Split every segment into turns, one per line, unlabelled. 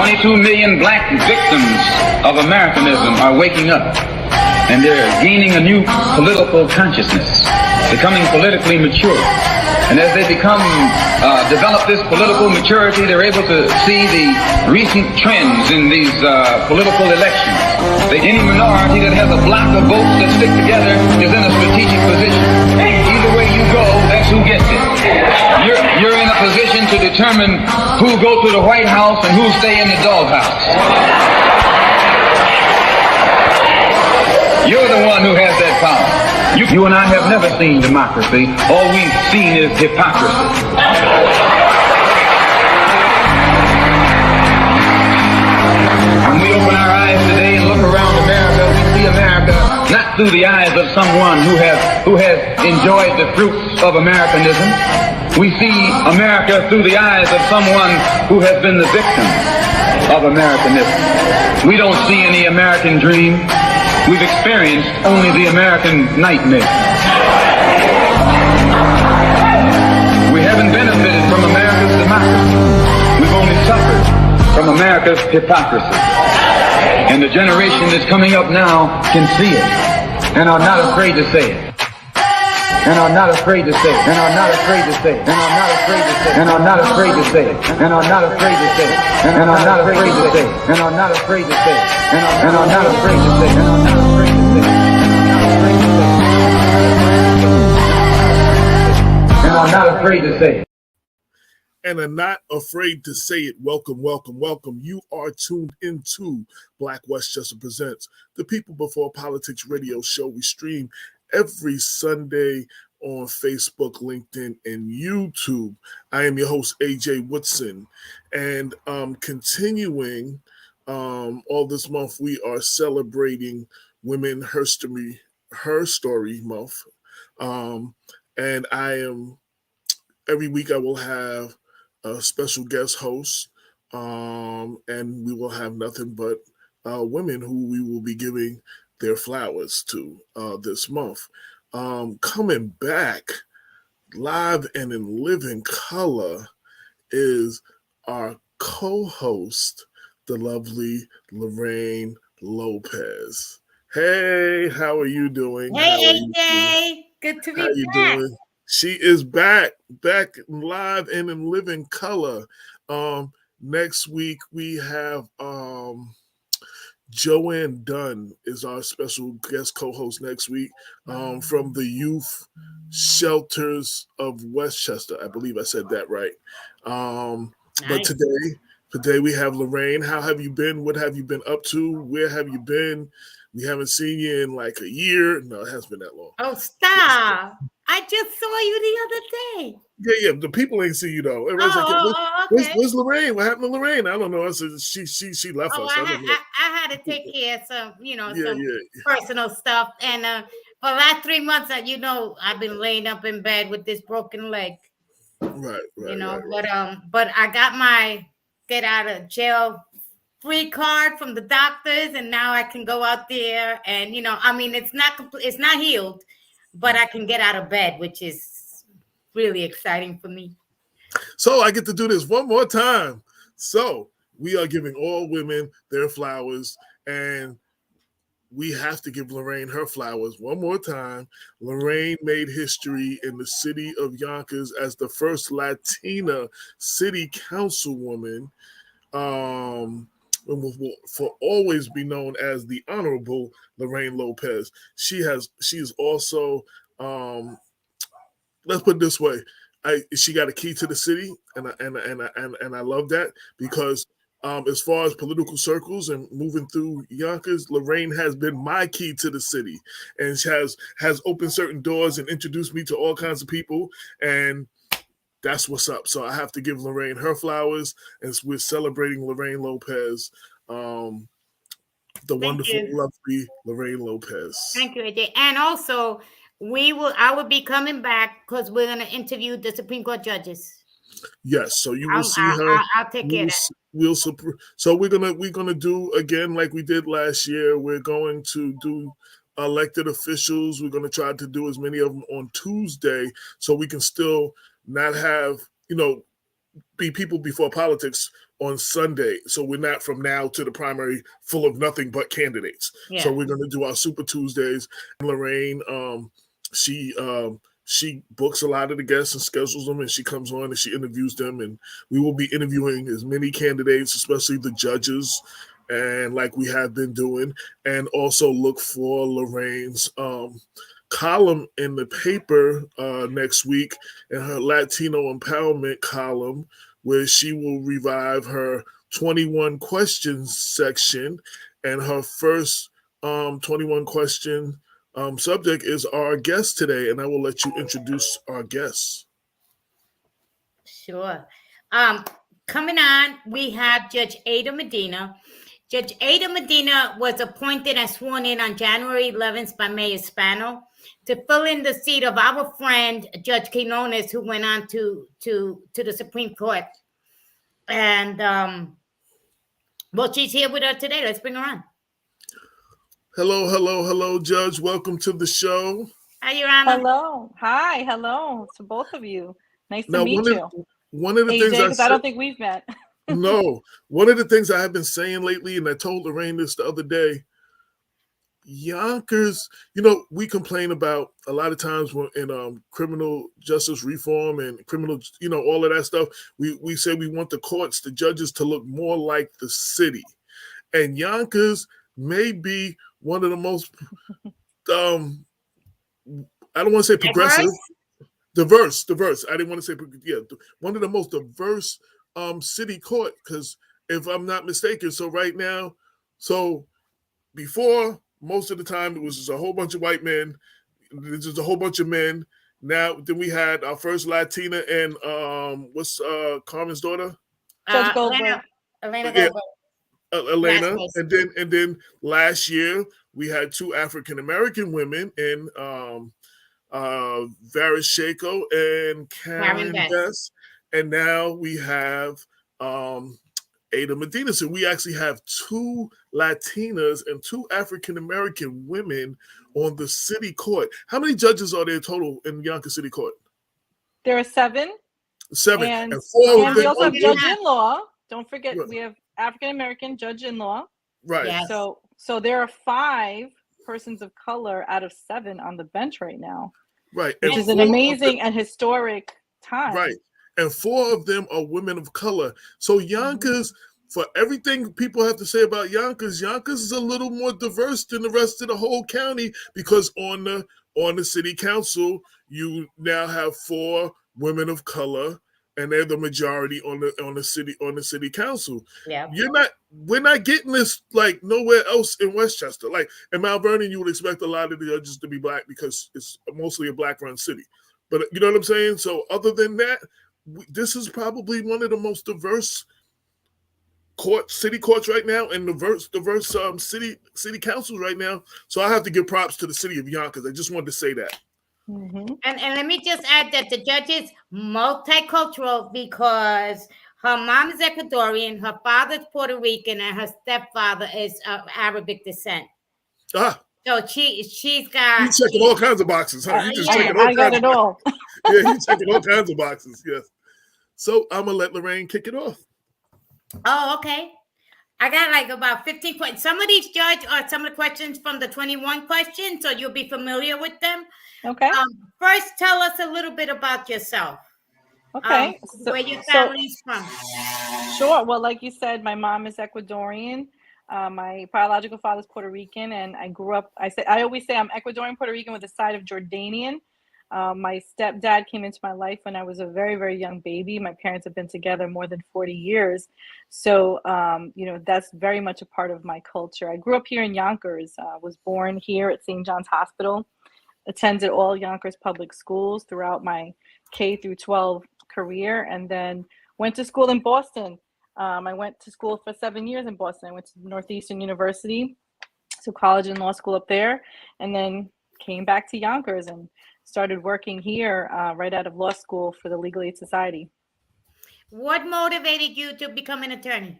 22 million black victims of Americanism are waking up, and they're gaining a new political consciousness, becoming politically mature. And as they develop this political maturity, they're able to see the recent trends in these political elections. Any minority that has a block of votes that stick together is in a strategic position. Either way you go, that's who gets it. You're in a position to determine who go to the White House and who stay in the doghouse. You're the one who has that power. You and I have never seen democracy. All we've seen is hypocrisy. When we open our eyes today and look around America, we see America not through the eyes of someone who has enjoyed the fruits of Americanism. We see America through the eyes of someone who has been the victim of Americanism. We don't see any American dream. We've experienced only the American nightmare. We haven't benefited from America's democracy. We've only suffered from America's hypocrisy. And the generation that's coming up now can see it and are not afraid to say it. And are not afraid to say it. And are not afraid to say it. And are not afraid to say it. And are not afraid to say it. And are not afraid to say it. And are not afraid to say it. And are not afraid to say it. And are not afraid to say it. And are not afraid to say it. And are not afraid to say it.
And are not afraid to say it. Welcome, welcome, welcome. You are tuned into Black Westchester Presents, the People Before Politics radio show. We stream every Sunday on Facebook, LinkedIn, and YouTube. I am your host, AJ Woodson. And continuing all this month, we are celebrating Women Her Story Month. And every week I will have a special guest host, and we will have nothing but women who we will be giving their flowers to this month. Coming back live and in living color is our co-host, the lovely Lorraine Lopez. Hey, how are you doing?
Hey, AJ, good to be back.
How you doing? She is back live and in living color. Next week we have Joanne Dunn is our special guest co-host next week from the Youth Shelters of Westchester. I believe I said that right. Nice. But today we have Lorraine. How have you been? What have you been up to? Where have you been? We haven't seen you in like a year. No, it hasn't been that long.
Oh, stop. I just saw you the other day.
Yeah. The people ain't see you though. Everyone's okay. Where's Lorraine? What happened to Lorraine? I don't know. I said she left us.
I had to take care of some, personal stuff. And for the last 3 months, I've been laying up in bed with this broken leg.
Right.
But I got my get out of jail free card from the doctors, and now I can go out there and it's not healed, but I can get out of bed, which is really exciting for me.
So I get to do this one more time. So we are giving all women their flowers, and we have to give Lorraine her flowers one more time. Lorraine made history in the city of Yonkers as the first Latina city councilwoman, and will always be known as the Honorable Lorraine Lopez. She is also, let's put it this way, she got a key to the city, and I love that because as far as political circles and moving through Yonkers, Lorraine has been my key to the city, and she has opened certain doors and introduced me to all kinds of people, and that's what's up. So I have to give Lorraine her flowers, as we're celebrating Lorraine Lopez, the wonderful, lovely Lorraine Lopez.
Thank you, AJ. And also, I will be coming back because we're going to interview the Supreme Court judges.
Yes, so you will see her.
I'll take care of that.
So we're gonna do again like we did last year. We're going to do elected officials. We're going to try to do as many of them on Tuesday, so we can still not have be People Before Politics on Sunday. So we're not from now to the primary full of nothing but candidates.
Yeah.
So we're going to do our Super Tuesdays. And Lorraine, she books a lot of the guests and schedules them, and she comes on and she interviews them. And we will be interviewing as many candidates, especially the judges, and like we have been doing. And also look for Lorraine's column in the paper next week, in her Latino empowerment column, where she will revive her 21 questions section. And her first 21 question subject is our guest today. And I will let you introduce our guests.
Sure. Coming on, we have Judge Ada Medina. Judge Ada Medina was appointed and sworn in on January 11th by Mayor Spano to fill in the seat of our friend, Judge Quinones, who went on to the Supreme Court. And, well, she's here with us today. Let's bring her on.
Hello, Judge. Welcome to the show.
Hi, Your Honor.
Hello. Hi. Hello to both of you. Nice to meet you.
One of the
AJ,
things
I don't think we've met.
No. One of the things I have been saying lately, and I told Lorraine this the other day, Yonkers, we complain about a lot of times when in criminal justice reform and criminal, all of that stuff. We say we want the courts, the judges, to look more like the city. And Yonkers may be one of the most, I don't want to say progressive, diverse. I didn't want to say, one of the most diverse city court, because if I'm not mistaken, so right now, before, most of the time it was just a whole bunch of white men, just a whole bunch of men. Now, then we had our first Latina and what's Carmen's daughter?
Judge Goldberg.
Elena Goldberg.
Elena, and then last year we had two African American women in Varys Shako and Karen Best, and now we have Ada Medina. So we actually have two Latinas and two African American women on the city court. How many judges are there total in Yonkers City Court?
There are 7.
7.
And
4
and we also have judge-in-law. Don't forget,
Right.
we have African-American judge-in-law.
Right.
Yes.
So there are 5 persons of color out of 7 on the bench right now.
Right.
Which is an amazing and historic time.
Right. And 4 of them are women of color. So Yonkers, for everything people have to say about Yonkers is a little more diverse than the rest of the whole county, because on the city council, you now have 4 women of color, and they're the majority on the city council.
Yeah.
We're not getting this like nowhere else in Westchester. Like in Mount Vernon, you would expect a lot of the judges to be black because it's mostly a black-run city. But you know what I'm saying? So other than that, this is probably one of the most diverse city courts right now, and diverse city councils right now. So I have to give props to the city of Yonkers. I just wanted to say that.
Mm-hmm.
And let me just add that the judge is multicultural, because her mom is Ecuadorian, her father's Puerto Rican, and her stepfather is of Arabic descent. So she's got.
You checking all kinds of boxes, huh? You just checking all
I got it all.
Yeah, you checking all kinds of boxes. Yes. So I'm gonna let Lorraine kick it off.
Oh, okay. I got like about 15 points. Some of these, Judge, are some of the questions from the 21 questions, so you'll be familiar with them.
Okay.
First, tell us a little bit about yourself.
Okay.
Where your family's from.
Sure. Well, like you said, my mom is Ecuadorian. My biological father's Puerto Rican, and I grew up. I always say I'm Ecuadorian Puerto Rican with a side of Jordanian. My stepdad came into my life when I was a very, very young baby. My parents have been together more than 40 years. So, that's very much a part of my culture. I grew up here in Yonkers, was born here at St. John's Hospital, attended all Yonkers public schools throughout my K through 12 career, and then went to school in Boston. I went to school for 7 years in Boston. I went to Northeastern University, so college and law school up there, and then came back to Yonkers and started working here right out of law school for the Legal Aid Society.
What motivated you to become an attorney?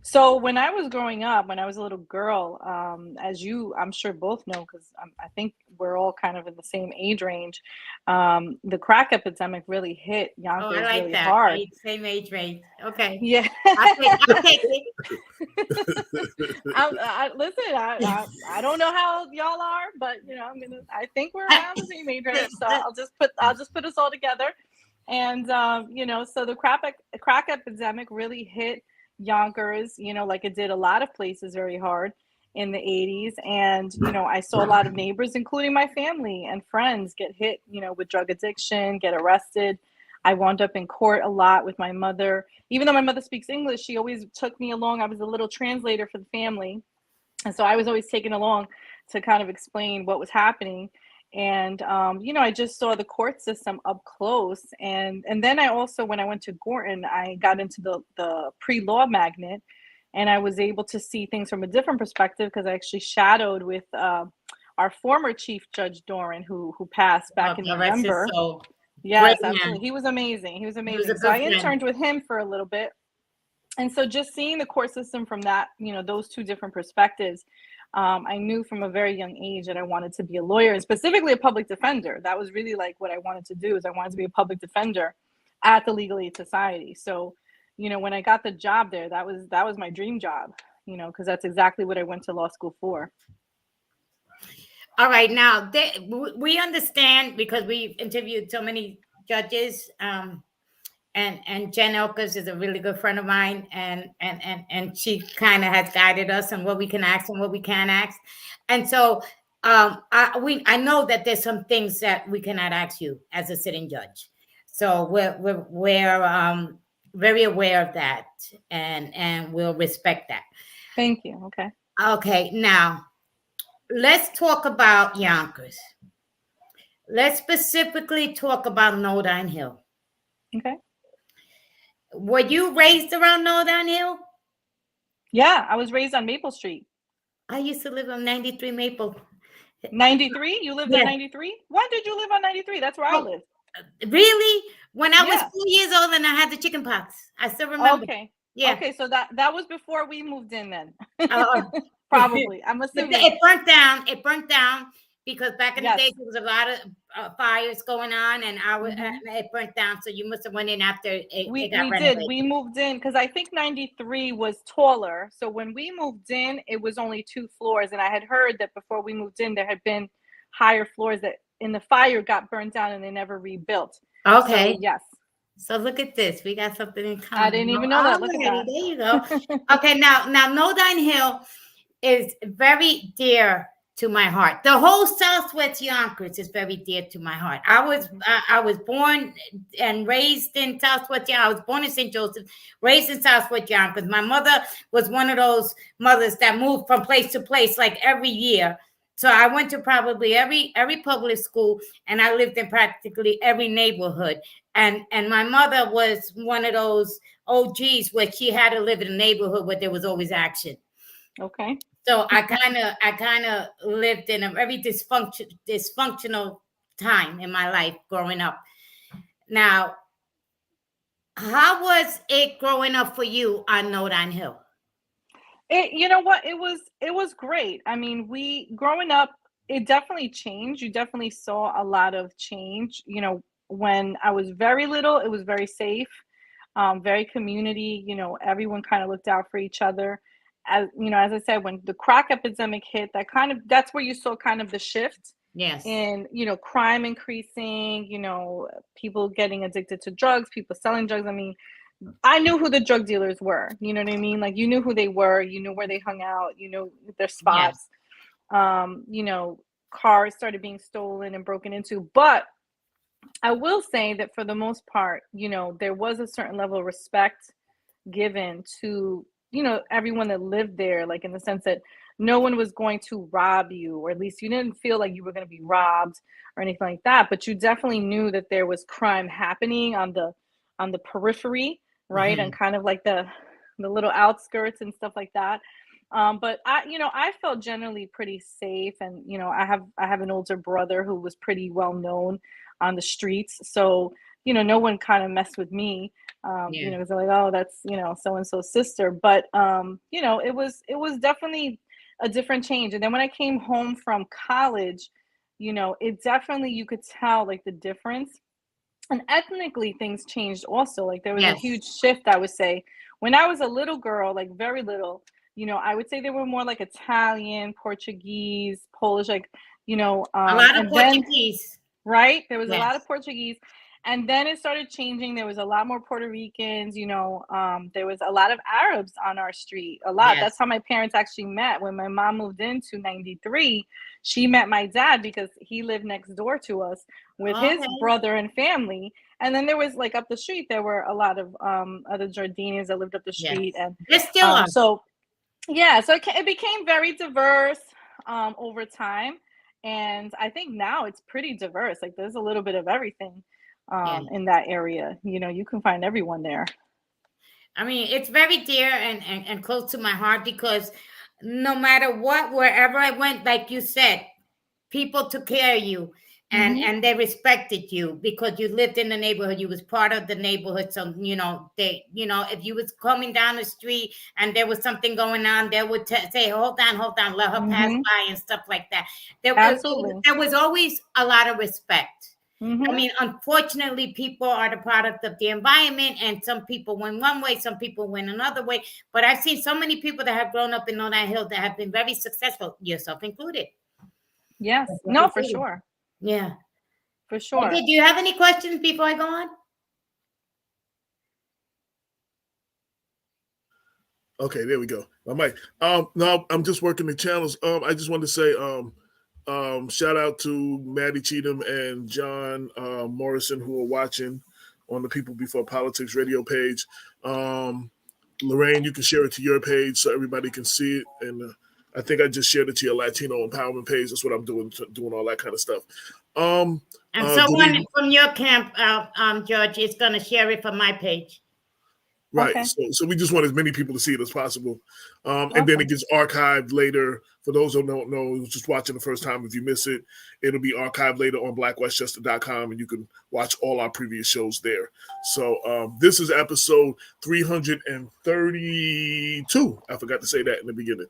So when I was growing up, when I was a little girl, as you, I'm sure both know, because I think we're all kind of in the same age range, the crack epidemic really hit
Oh, I
Yonkers
like
really
that.
hard.
Same age range. Okay.
Yeah.
I'll take it.
Listen, I don't know how old y'all are, but I think we're around the same age range. So I'll just put us all together. And so the crack epidemic really hit Yonkers, like it did a lot of places very hard in the 80s. And I saw a lot of neighbors, including my family and friends, get hit, with drug addiction, get arrested. I wound up in court a lot with my mother. Even though my mother speaks English, she always took me along. I was a little translator for the family. And so I was always taken along to kind of explain what was happening. And, I just saw the court system up close. And then I also, when I went to Gorton, I got into the pre-law magnet, and I was able to see things from a different perspective because I actually shadowed with our former Chief Judge Doran, who passed back in November. Yes, absolutely. He was amazing. He was amazing. So I interned with him for a little bit. And so just seeing the court system from that, those two different perspectives, I knew from a very young age that I wanted to be a lawyer, and specifically a public defender. That was really like what I wanted to do, is I wanted to be a public defender at the Legal Aid Society. So, when I got the job there, that was my dream job, because that's exactly what I went to law school for.
All right, now we understand, because we've interviewed so many judges, and Jen Elkers is a really good friend of mine, and she kind of has guided us on what we can ask and what we can't ask. And so I know that there's some things that we cannot ask you as a sitting judge. So we're very aware of that, and we'll respect that.
Thank you. Okay.
Okay, now let's talk about Yonkers. Let's specifically talk about Nodine Hill.
Okay.
Were you raised around Nodine Hill?
Yeah, I was raised on Maple Street.
I used to live on 93 Maple.
93? You lived on 93? When did you live on 93? That's where I lived.
Really? When I was 4 years old and I had the chicken pox. I still remember.
Okay.
Yeah.
Okay, so that was before we moved in then. Probably. I'm assuming.
It burnt down. It burnt down because back in the days there was a lot of fires going on, and it burnt down. So you must have went in after it got renovated.
Did. We moved in because I think 93 was taller. So when we moved in, it was only 2 floors. And I had heard that before we moved in, there had been higher floors that in the fire got burned down and they never rebuilt.
Okay.
So, yes.
So look at this. We got something in common.
I didn't even know that. Look at that.
There you go. Okay, now Nodine Hill is very dear to my heart. The whole Southwest Yonkers is very dear to my heart. I was born and raised in Southwest Yonkers. I was born in St. Joseph, raised in Southwest Yonkers. My mother was one of those mothers that moved from place to place like every year. So I went to probably every public school, and I lived in practically every neighborhood. And my mother was one of those OGs where she had to live in a neighborhood where there was always action.
Okay.
So I kind of lived in a very dysfunctional time in my life growing up. Now, how was it growing up for you on Nodine Hill?
You know what? It was great. I mean, growing up, it definitely changed. You definitely saw a lot of change. When I was very little, it was very safe, very community. Everyone kind of looked out for each other. As I said, when the crack epidemic hit, that's where you saw kind of the shift.
Yes.
And crime increasing. People getting addicted to drugs, people selling drugs. I mean, I knew who the drug dealers were. You know what I mean? Like, you knew who they were. You knew where they hung out. You know their spots. Yes. Cars started being stolen and broken into. But I will say that for the most part, there was a certain level of respect given to, everyone that lived there, like in the sense that no one was going to rob you, or at least you didn't feel like you were going to be robbed or anything like that. But you definitely knew that there was crime happening on the periphery, right?
Mm-hmm.
And kind of like the little outskirts and stuff like that. But I felt generally pretty safe, and I have an older brother who was pretty well known on the streets. So no one kind of messed with me. Because they're like, oh, that's, so and so's sister. But it was definitely a different change. And then when I came home from college, it definitely, you could tell like the difference. And ethnically, things changed also. Like there was a huge shift, I would say. When I was a little girl, like very little, I would say they were more like Italian, Portuguese, Polish, like,
a lot of Portuguese.
Right? There was a lot of Portuguese. And then it started changing. There was a lot more Puerto Ricans, there was a lot of Arabs on our street, a lot. That's how my parents actually met. When my mom moved into 93, she met my dad because he lived next door to us with his brother and family. And then there was like up the street, there were a lot of other Jordanians that lived up the street. And
it's still
so it became very diverse over time. And I think now it's pretty diverse. Like there's a little bit of everything in that area. You can find everyone there.
I mean, it's very dear and close to my heart because no matter what, wherever I went, like you said, people took care of you and they respected you because you lived in the neighborhood. You was part of the neighborhood. So, if you was coming down the street and there was something going on, they would say, hold on, let her pass by and stuff like that. There was always a lot of respect. I mean, unfortunately, people are the product of the environment, and some people went one way, some people went another way. But I've seen so many people that have grown up in on that hill that have been very successful, yourself included.
Yes, no, for sure.
Yeah,
for sure.
Okay, do you have any questions before I go on?
Okay, there we go. My mic. No, I'm just working the channels. I just wanted to say, shout out to Maddie Cheatham and John Morrison who are watching on the People Before Politics radio page. Lorraine, you can share it to your page so everybody can see it. And I think I just shared it to your Latino empowerment page. That's what I'm doing all that kind of stuff. And
someone from your camp, George, is going to share it from my page.
Right. Okay. So we just want as many people to see it as possible. And then it gets archived later. For those who don't know, just watching the first time, if you miss it, it'll be archived later on blackwestchester.com, and you can watch all our previous shows there. So this is episode 332. I forgot to say that in the beginning.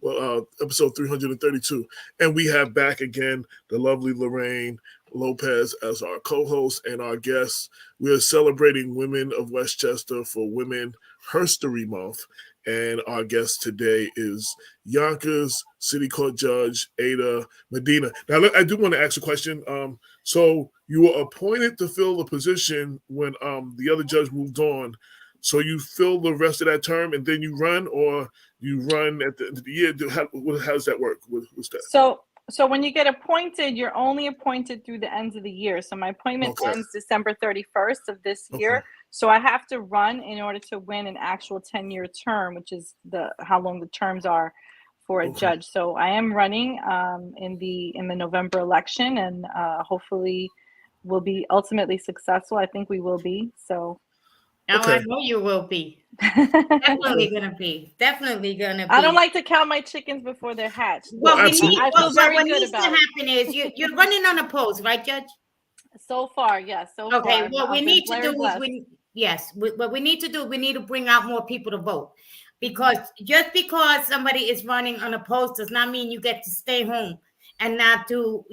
Well, episode 332. And we have back again the lovely Lorraine Lopez as our co-host and our guest. We are celebrating Women of Westchester for Women History Month. And our guest today is Yonkers City Court Judge Ada Medina. Now, I do want to ask a question. So you were appointed to fill the position when the other judge moved on. So you fill the rest of that term and then you run, or you run at the end of the year? How does that work? What's that?
So when you get appointed, you're only appointed through the end of the year. So my appointment ends December 31st of this year. So I have to run in order to win an actual 10-year term, which is how long the terms are for a judge. So I am running in the November election, and hopefully we'll be ultimately successful. I think we will be. So.
I know you will be. Definitely gonna be. I
don't like to count my chickens before they're hatched.
What needs to happen is you're running on a post, right, Judge?
So far, yes.
Okay. What we need to do is what we need to do, we need to bring out more people to vote, because just because somebody is running on a post does not mean you get to stay home and not go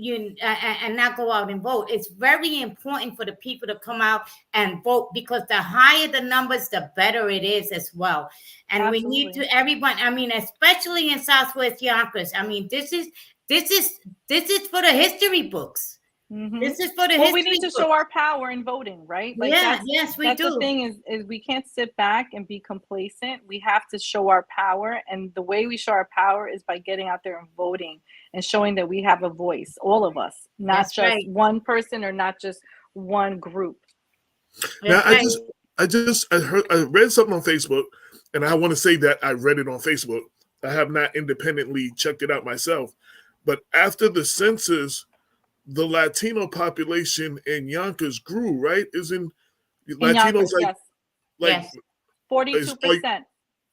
out and vote. It's very important for the people to come out and vote, because the higher the numbers, the better it is as well. And we need to everyone. I mean, especially in Southwest Yonkers. I mean, this is for the history books. Mm-hmm. This is for the history.
We need to show our power in voting, right?
Yes, we do.
The thing is we can't sit back and be complacent. We have to show our power, and the way we show our power is by getting out there and voting and showing that we have a voice, all of us, not just one person or not just one group.
Now, I read something on Facebook, and I want to say that I read it on Facebook. I have not independently checked it out myself, but after the census, the Latino population in Yonkers grew, right? Isn't Latinos
Yonkers, like 42%?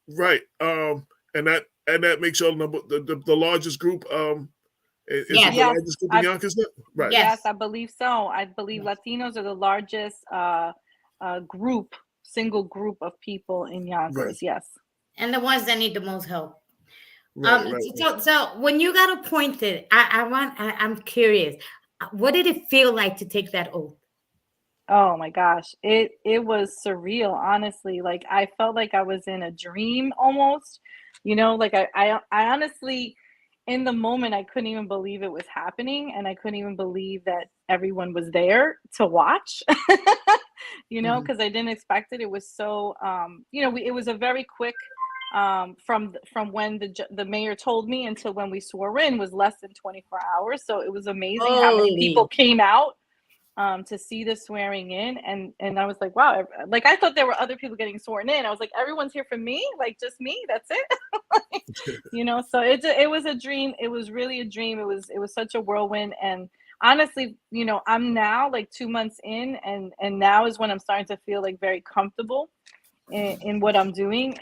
Right. And that makes y'all the largest group Is it
Yes.
the largest group in Yonkers? Right.
Yes.
Yes, I believe so. I believe Latinos are the largest single group of people in Yonkers.
Right.
Yes.
And the ones that need the most help.
Right.
So when you got appointed, I'm curious, what did it feel like to take that oath?
Oh my gosh, it was surreal, honestly. Like I felt like I was in a dream almost. Like I honestly, in the moment, I couldn't even believe it was happening, and I couldn't even believe that everyone was there to watch. Because I didn't expect it. It was so, it was a very quick, from when the mayor told me until when we swore in was less than 24 hours. So it was amazing how many people came out to see the swearing in, and I was like, wow, like I thought there were other people getting sworn in. I was like, everyone's here for me, like just me, that's it. So it was a dream. It was really a dream. It was such a whirlwind, and honestly, I'm now like 2 months in, and now is when I'm starting to feel like very comfortable in what I'm doing,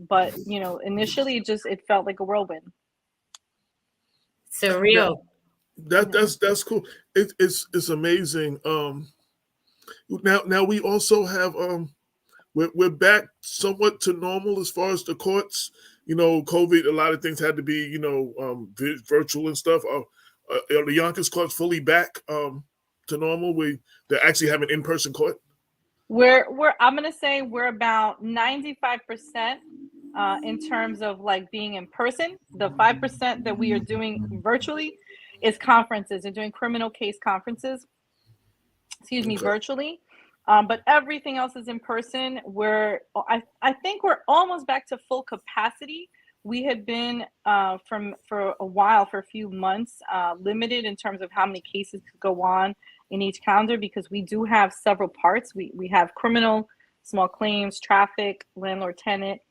but initially it felt like a whirlwind.
Surreal.
That's cool. It's amazing. Now we also have we're back somewhat to normal as far as the courts. COVID, a lot of things had to be virtual and stuff. Are the Yonkers courts fully back to normal? They're actually having in-person court.
I'm gonna say we're about 95% in terms of like being in person. The 5% that we are doing virtually is conferences. They're doing criminal case conferences, virtually. But everything else is in person. I think we're almost back to full capacity. We had been for a while, for a few months, limited in terms of how many cases could go on in each calendar, because we do have several parts. We have criminal, small claims, traffic, landlord tenant,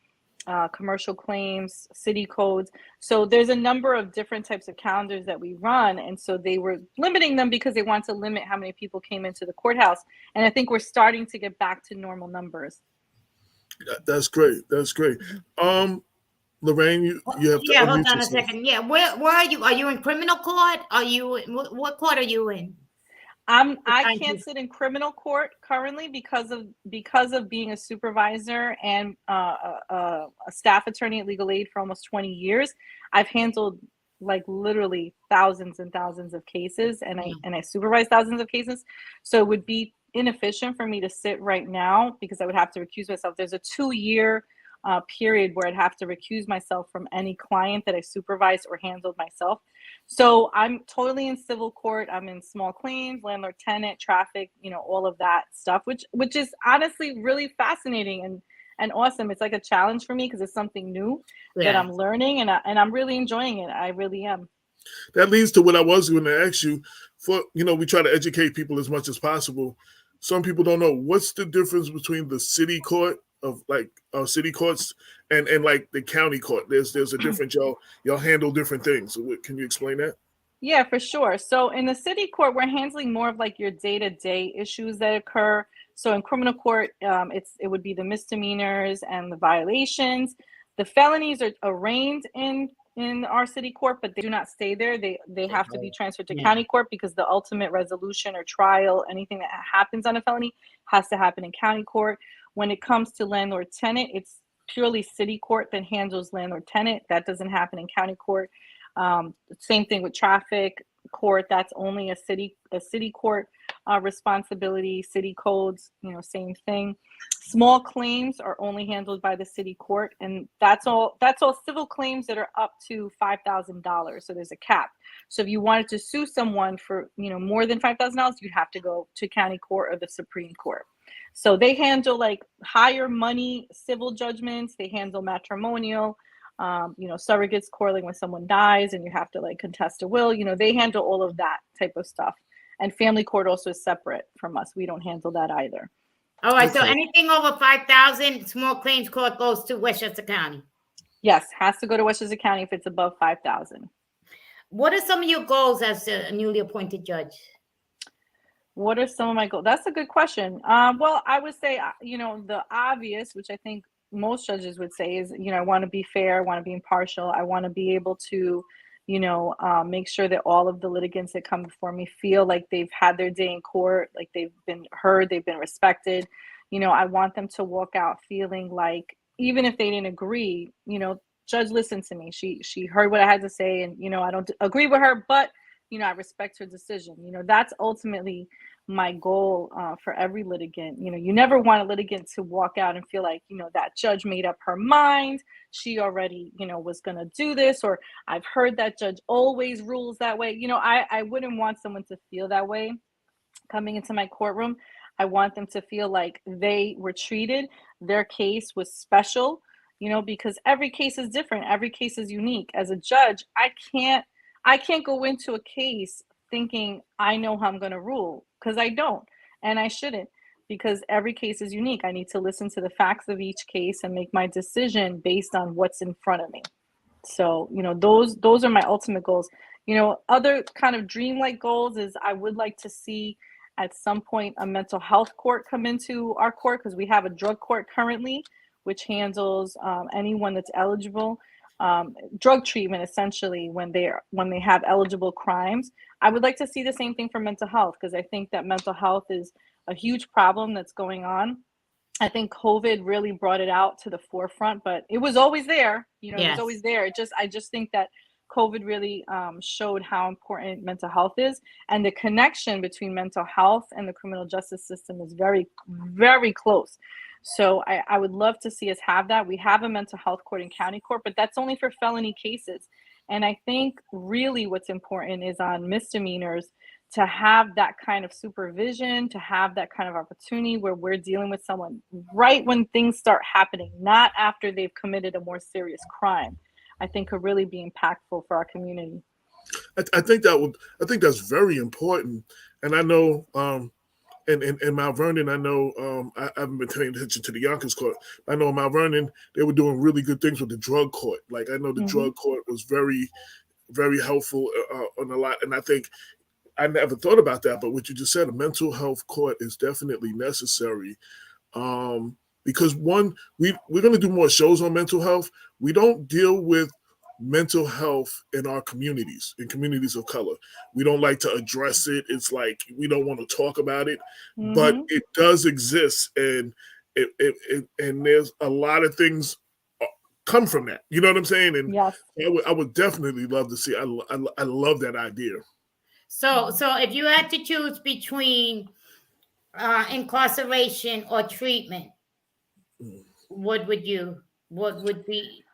commercial claims, city codes. So there's a number of different types of calendars that we run. And so they were limiting them because they want to limit how many people came into the courthouse. And I think we're starting to get back to normal numbers.
That's great. Lorraine, you have to
hold on a second. Yeah, where are you? Are you in criminal court? What court are you in?
I can't sit in criminal court currently because of being a supervisor and a staff attorney at Legal Aid for almost 20 years. I've handled like literally thousands and thousands of cases, and I supervise thousands of cases. So it would be inefficient for me to sit right now because I would have to recuse myself. There's a 2-year period where I'd have to recuse myself from any client that I supervised or handled myself. So I'm totally in civil court. I'm in small claims, landlord tenant, traffic, all of that stuff, which is honestly really fascinating and awesome. It's like a challenge for me because it's something new that I'm learning, and I'm really enjoying it. I really am.
That leads to what I was going to ask you. We try to educate people as much as possible. Some people don't know what's the difference between the city court of like city courts and like the county court. There's a different y'all handle different things. So can you explain that?
Yeah, for sure. So in the city court, we're handling more of like your day-to-day issues that occur. So in criminal court, it would be the misdemeanors and the violations. The felonies are arraigned in our city court, but they do not stay there. They have to be transferred to county court because the ultimate resolution or trial, anything that happens on a felony, has to happen in county court. When it comes to landlord tenant, it's purely city court that handles landlord tenant. That doesn't happen in county court. Same thing with traffic court. That's only a city court responsibility. City codes, same thing. Small claims are only handled by the city court, and that's all civil claims that are up to $5,000. So there's a cap. So if you wanted to sue someone for more than $5,000, you'd have to go to county court or the Supreme Court. So they handle like higher money civil judgments. They handle matrimonial, surrogates quarreling when someone dies and you have to like contest a will. They handle all of that type of stuff. And family court also is separate from us. We don't handle that either.
All right. So anything over 5,000, small claims court goes to Westchester County.
Yes, has to go to Westchester County if it's above 5,000.
What are some of your goals as a newly appointed judge?
What are some of my goals? That's a good question. Well, I would say, the obvious, which I think most judges would say is, I want to be fair. I want to be impartial. I want to be able to, make sure that all of the litigants that come before me feel like they've had their day in court, like they've been heard, they've been respected. I want them to walk out feeling like, even if they didn't agree, judge listened to me. She heard what I had to say, and I don't agree with her, but I respect her decision. That's ultimately my goal for every litigant. You never want a litigant to walk out and feel like, that judge made up her mind. She already, was going to do this, or I've heard that judge always rules that way. I wouldn't want someone to feel that way coming into my courtroom. I want them to feel like they were treated, their case was special, because every case is different. Every case is unique. As a judge, I can't go into a case thinking I know how I'm going to rule, because I don't, and I shouldn't, because every case is unique. I need to listen to the facts of each case and make my decision based on what's in front of me. So, those are my ultimate goals. Other kind of dreamlike goals is I would like to see at some point a mental health court come into our court, because we have a drug court currently, which handles anyone that's eligible. Drug treatment, essentially, when they have eligible crimes. I would like to see the same thing for mental health, because I think that mental health is a huge problem that's going on. I think COVID really brought it out to the forefront, but it was always there. It was always there. I just think that COVID really showed how important mental health is, and the connection between mental health and the criminal justice system is very, very close. So I would love to see us have that. We have a mental health court and county court, but that's only for felony cases. And I think really what's important is on misdemeanors to have that kind of supervision, to have that kind of opportunity where we're dealing with someone right when things start happening, not after they've committed a more serious crime. I think could really be impactful for our community.
I think that's very important. And I know, in Mount Vernon, I know I haven't been paying attention to the Yonkers court. I know in Mount Vernon they were doing really good things with the drug court. Like I know the drug court was very, very helpful on a lot. And I think I never thought about that, but what you just said, a mental health court is definitely necessary. Because one, we're going to do more shows on mental health. We don't deal with mental health in our communities, in communities of color. We don't like to address it. It's like we don't want to talk about it, but it does exist, and and there's a lot of things come from that. You know what I'm saying? And
yes.
I would definitely love to see. I love that idea.
So if you had to choose between incarceration or treatment, what would be?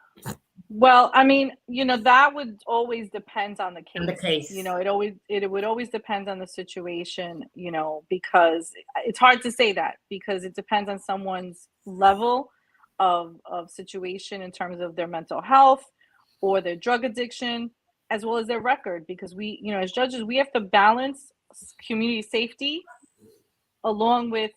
Well, I mean, that would always depend on the case.
On the case.
It would always depend on the situation, because it's hard to say that, because it depends on someone's level of situation in terms of their mental health or their drug addiction, as well as their record, because we, as judges, we have to balance community safety along with,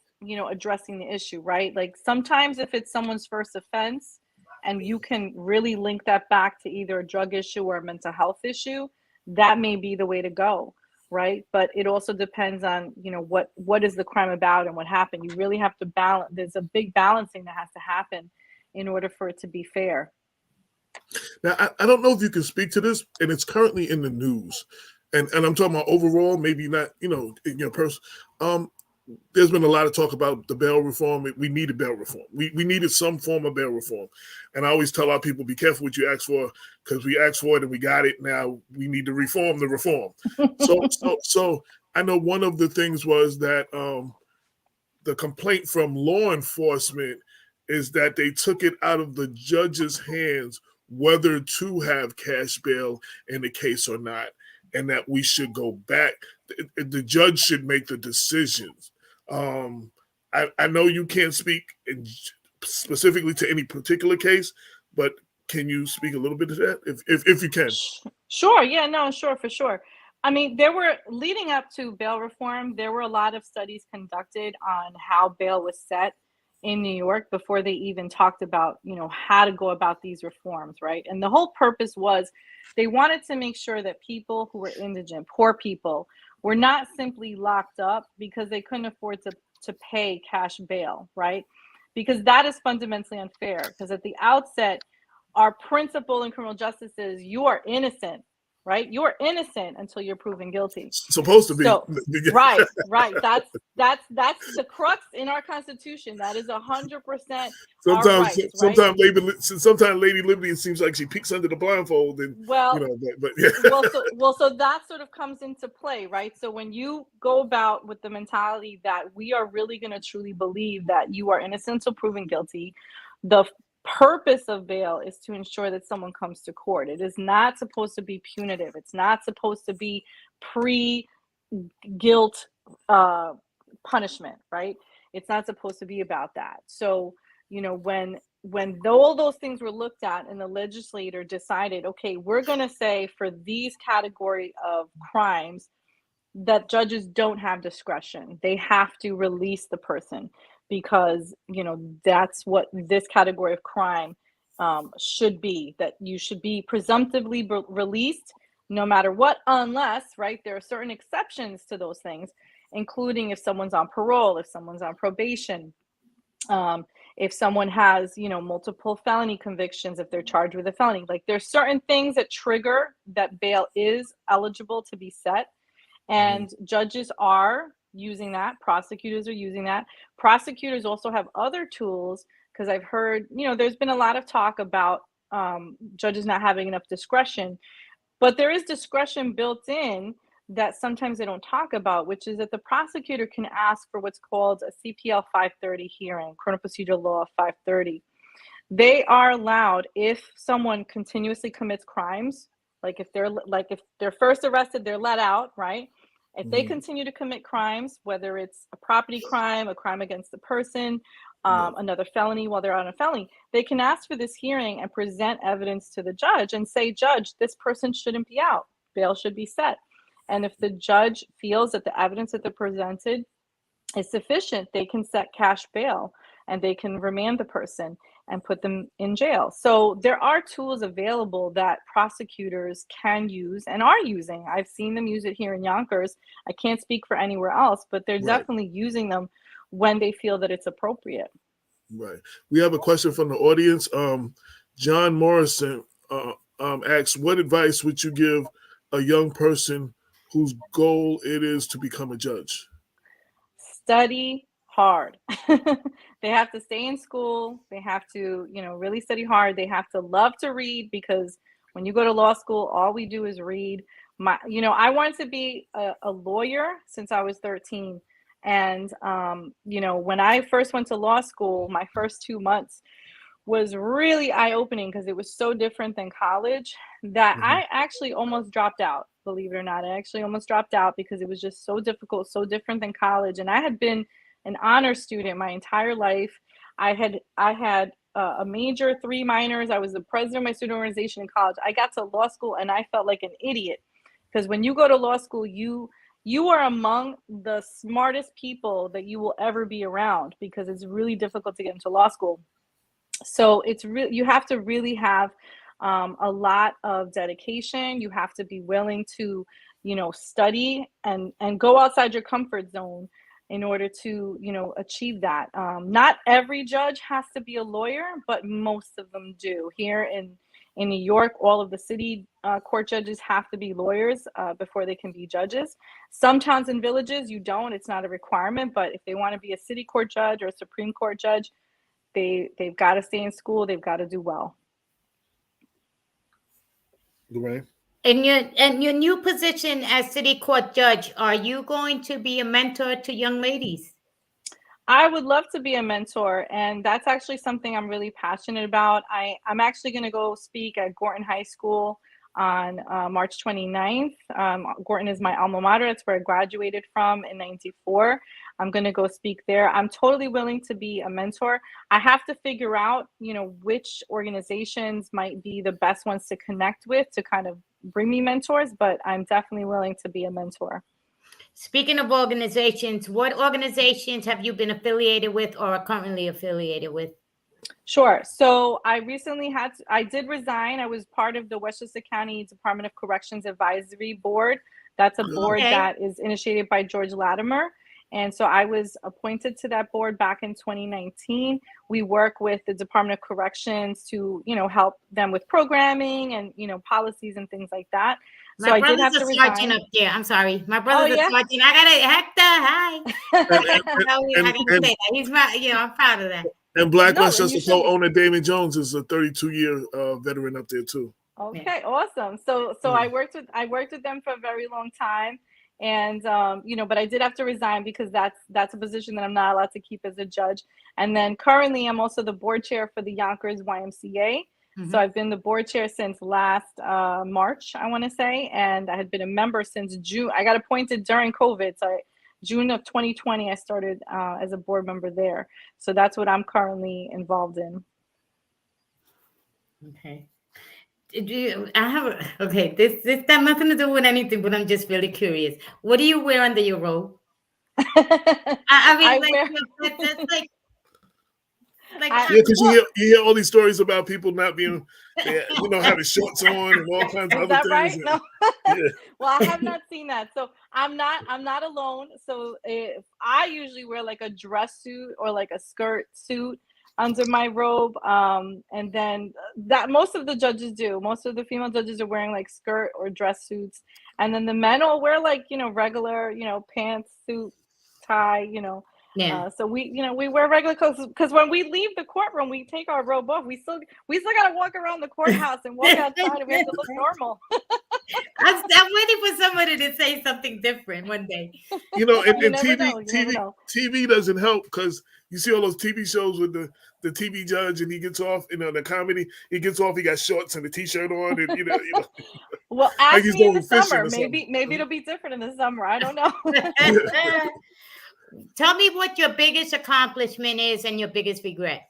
addressing the issue, right? Like sometimes if it's someone's first offense and you can really link that back to either a drug issue or a mental health issue, that may be the way to go, right? But it also depends on, what is the crime about and what happened. You really have to balance. There's a big balancing that has to happen in order for it to be fair.
Now, I don't know if you can speak to this, and it's currently in the news, and I'm talking about overall, maybe not, in your person. There's been a lot of talk about the bail reform. We needed bail reform. We needed some form of bail reform. And I always tell our people, be careful what you ask for, because we asked for it and we got it. Now we need to reform the reform. So I know one of the things was that the complaint from law enforcement is that they took it out of the judge's hands whether to have cash bail in the case or not, and that we should go back. The judge should make the decisions. I know you can't speak specifically to any particular case, but can you speak a little bit to that, if you can?
Sure. Yeah. No. Sure. For sure. I mean, leading up to bail reform, there were a lot of studies conducted on how bail was set in New York before they even talked about, how to go about these reforms, right? And the whole purpose was they wanted to make sure that people who were indigent, poor people, were not simply locked up because they couldn't afford to pay cash bail, right? Because that is fundamentally unfair. Because at the outset, our principle in criminal justice is you are innocent, right? You're innocent until you're proven guilty.
Supposed to be.
So, right. That's the crux in our Constitution. That is 100% our rights, right?
Sometimes Lady Liberty, it seems like she peeks under the blindfold, and
well,
but yeah.
so that sort of comes into play, right? So when you go about with the mentality that we are really going to truly believe that you are innocent until proven guilty, the purpose of bail is to ensure that someone comes to court. It is not supposed to be punitive. It's not supposed to be pre-guilt punishment, right? It's not supposed to be about that. So, when all those things were looked at and the legislator decided, okay, we're going to say for these category of crimes that judges don't have discretion. They have to release the person because, that's what this category of crime should be, that you should be presumptively released no matter what, unless, right, there are certain exceptions to those things, including if someone's on parole, if someone's on probation, if someone has, multiple felony convictions, if they're charged with a felony. Like, there's certain things that trigger that bail is eligible to be set. And judges are using that. Prosecutors are using that. Prosecutors also have other tools, because I've heard, there's been a lot of talk about judges not having enough discretion, but there is discretion built in that sometimes they don't talk about, which is that the prosecutor can ask for what's called a CPL 530 hearing, Criminal Procedure Law 530. They are allowed, if someone continuously commits crimes, if they're first arrested, they're let out, right? If they continue to commit crimes, whether it's a property crime, a crime against the person, another felony while they're on a felony, they can ask for this hearing and present evidence to the judge and say, Judge, this person shouldn't be out. Bail should be set. And if the judge feels that the evidence that they presented is sufficient, they can set cash bail and they can remand the person and put them in jail. So there are tools available that prosecutors can use and are using. I've seen them use it here in Yonkers. I can't speak for anywhere else, but they're definitely using them when they feel that it's appropriate.
Right. We have a question from the audience. John Morrison asks, what advice would you give a young person whose goal it is to become a judge?
Study hard. They have to stay in school. They have to, really study hard. They have to love to read, because when you go to law school, all we do is read. I wanted to be a lawyer since I was 13. And, when I first went to law school, my first 2 months was really eye-opening because it was so different than college that I actually almost dropped out, believe it or not. I actually almost dropped out because it was just so difficult, so different than college. And I had been an honor student my entire life. I had a major, 3 minors. I was the president of my student organization in college. I got to law school and I felt like an idiot, because when you go to law school, you are among the smartest people that you will ever be around, because it's really difficult to get into law school. So you have to really have a lot of dedication. You have to be willing to, study and go outside your comfort zone in order to, achieve that. Not every judge has to be a lawyer, but most of them do. Here in New York, all of the city court judges have to be lawyers before they can be judges. Some towns and villages, you don't. It's not a requirement. But if they want to be a city court judge or a Supreme Court judge, they've got to stay in school. They've got to do well.
Lorraine?
In your new position as city court judge, are you going to be a mentor to young ladies?
I would love to be a mentor, and that's actually something I'm really passionate about. I'm actually going to go speak at Gorton High School on March 29th. Gorton is my alma mater. That's where I graduated from in '94. I'm going to go speak there. I'm totally willing to be a mentor. I have to figure out, which organizations might be the best ones to connect with to kind of bring me mentors, but I'm definitely willing to be a mentor.
Speaking of organizations, what organizations have you been affiliated with or are currently affiliated with?
Sure. So I recently I did resign. I was part of the Westchester County Department of Corrections Advisory Board. That's a board that is initiated by George Latimer. And so I was appointed to that board back in 2019. We work with the Department of Corrections to, help them with programming and, policies and things like that.
My
So I did have
brother's
to
a sergeant
resign.
up there. I'm sorry. My
Oh,
brother's a
yeah.
sergeant. I got it. Hector, hi. I gotta
And,
say that. He's my, I'm proud of that.
and Black
No,
Westchester
you should be.
co-owner Damon Jones is a 32-year veteran up there too.
Okay, awesome. So I worked with them for a very long time, and but I did have to resign because that's a position that I'm not allowed to keep as a judge. And then currently, I'm also the board chair for the Yonkers YMCA. So I've been the board chair since last March, I want to say, and I had been a member since June. I got appointed during COVID, so June of 2020, I started as a board member there. So that's what I'm currently involved in.
Okay. Okay, this got nothing to do with anything, but I'm just really curious. What do you wear under your robe? I mean, that's like
because you hear all these stories about people not being, having shorts on and all kinds of
Is
other
that
things.
right?
And,
No.
yeah.
Well, I have not seen that. So I'm not alone. So if I usually wear like a dress suit or like a skirt suit under my robe. And then that most of the judges do. Most of the female judges are wearing like skirt or dress suits. And then the men will wear like, regular, pants, suit, tie,
yeah.
So we wear regular clothes because when we leave the courtroom, we take our robe off. We still got to walk around the courthouse and walk outside, and we have to look normal.
I'm waiting for somebody to say something different one day.
And TV doesn't help because you see all those TV shows with the TV judge and he gets off, the comedy, he gets off, he got shorts and a t-shirt on, and
Well, ask
like
me in the summer. Maybe it'll be different in the summer. I don't know.
Tell me what your biggest accomplishment is and your biggest regret.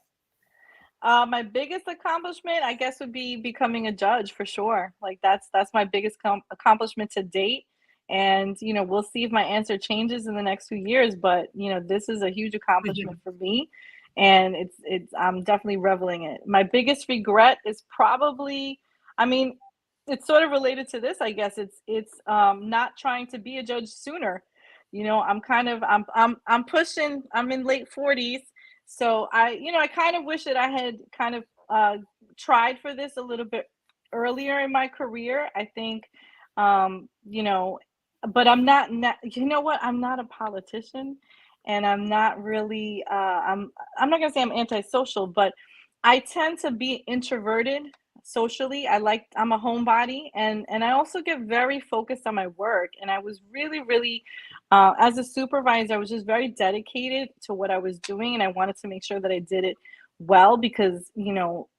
My biggest accomplishment, I guess, would be becoming a judge for sure. Like that's my biggest accomplishment to date. And, we'll see if my answer changes in the next few years. But, this is a huge accomplishment for me. And I'm definitely reveling it. My biggest regret is probably, it's sort of related to this, I guess. It's not trying to be a judge sooner. I'm pushing, I'm in late 40s. So I kind of wish that I had kind of tried for this a little bit earlier in my career. I think, but I'm not, I'm not a politician, and I'm not really, I'm not going to say I'm antisocial, but I tend to be introverted socially. I'm a homebody, and I also get very focused on my work. And I was really, really, as a supervisor, I was just very dedicated to what I was doing, and I wanted to make sure that I did it well because,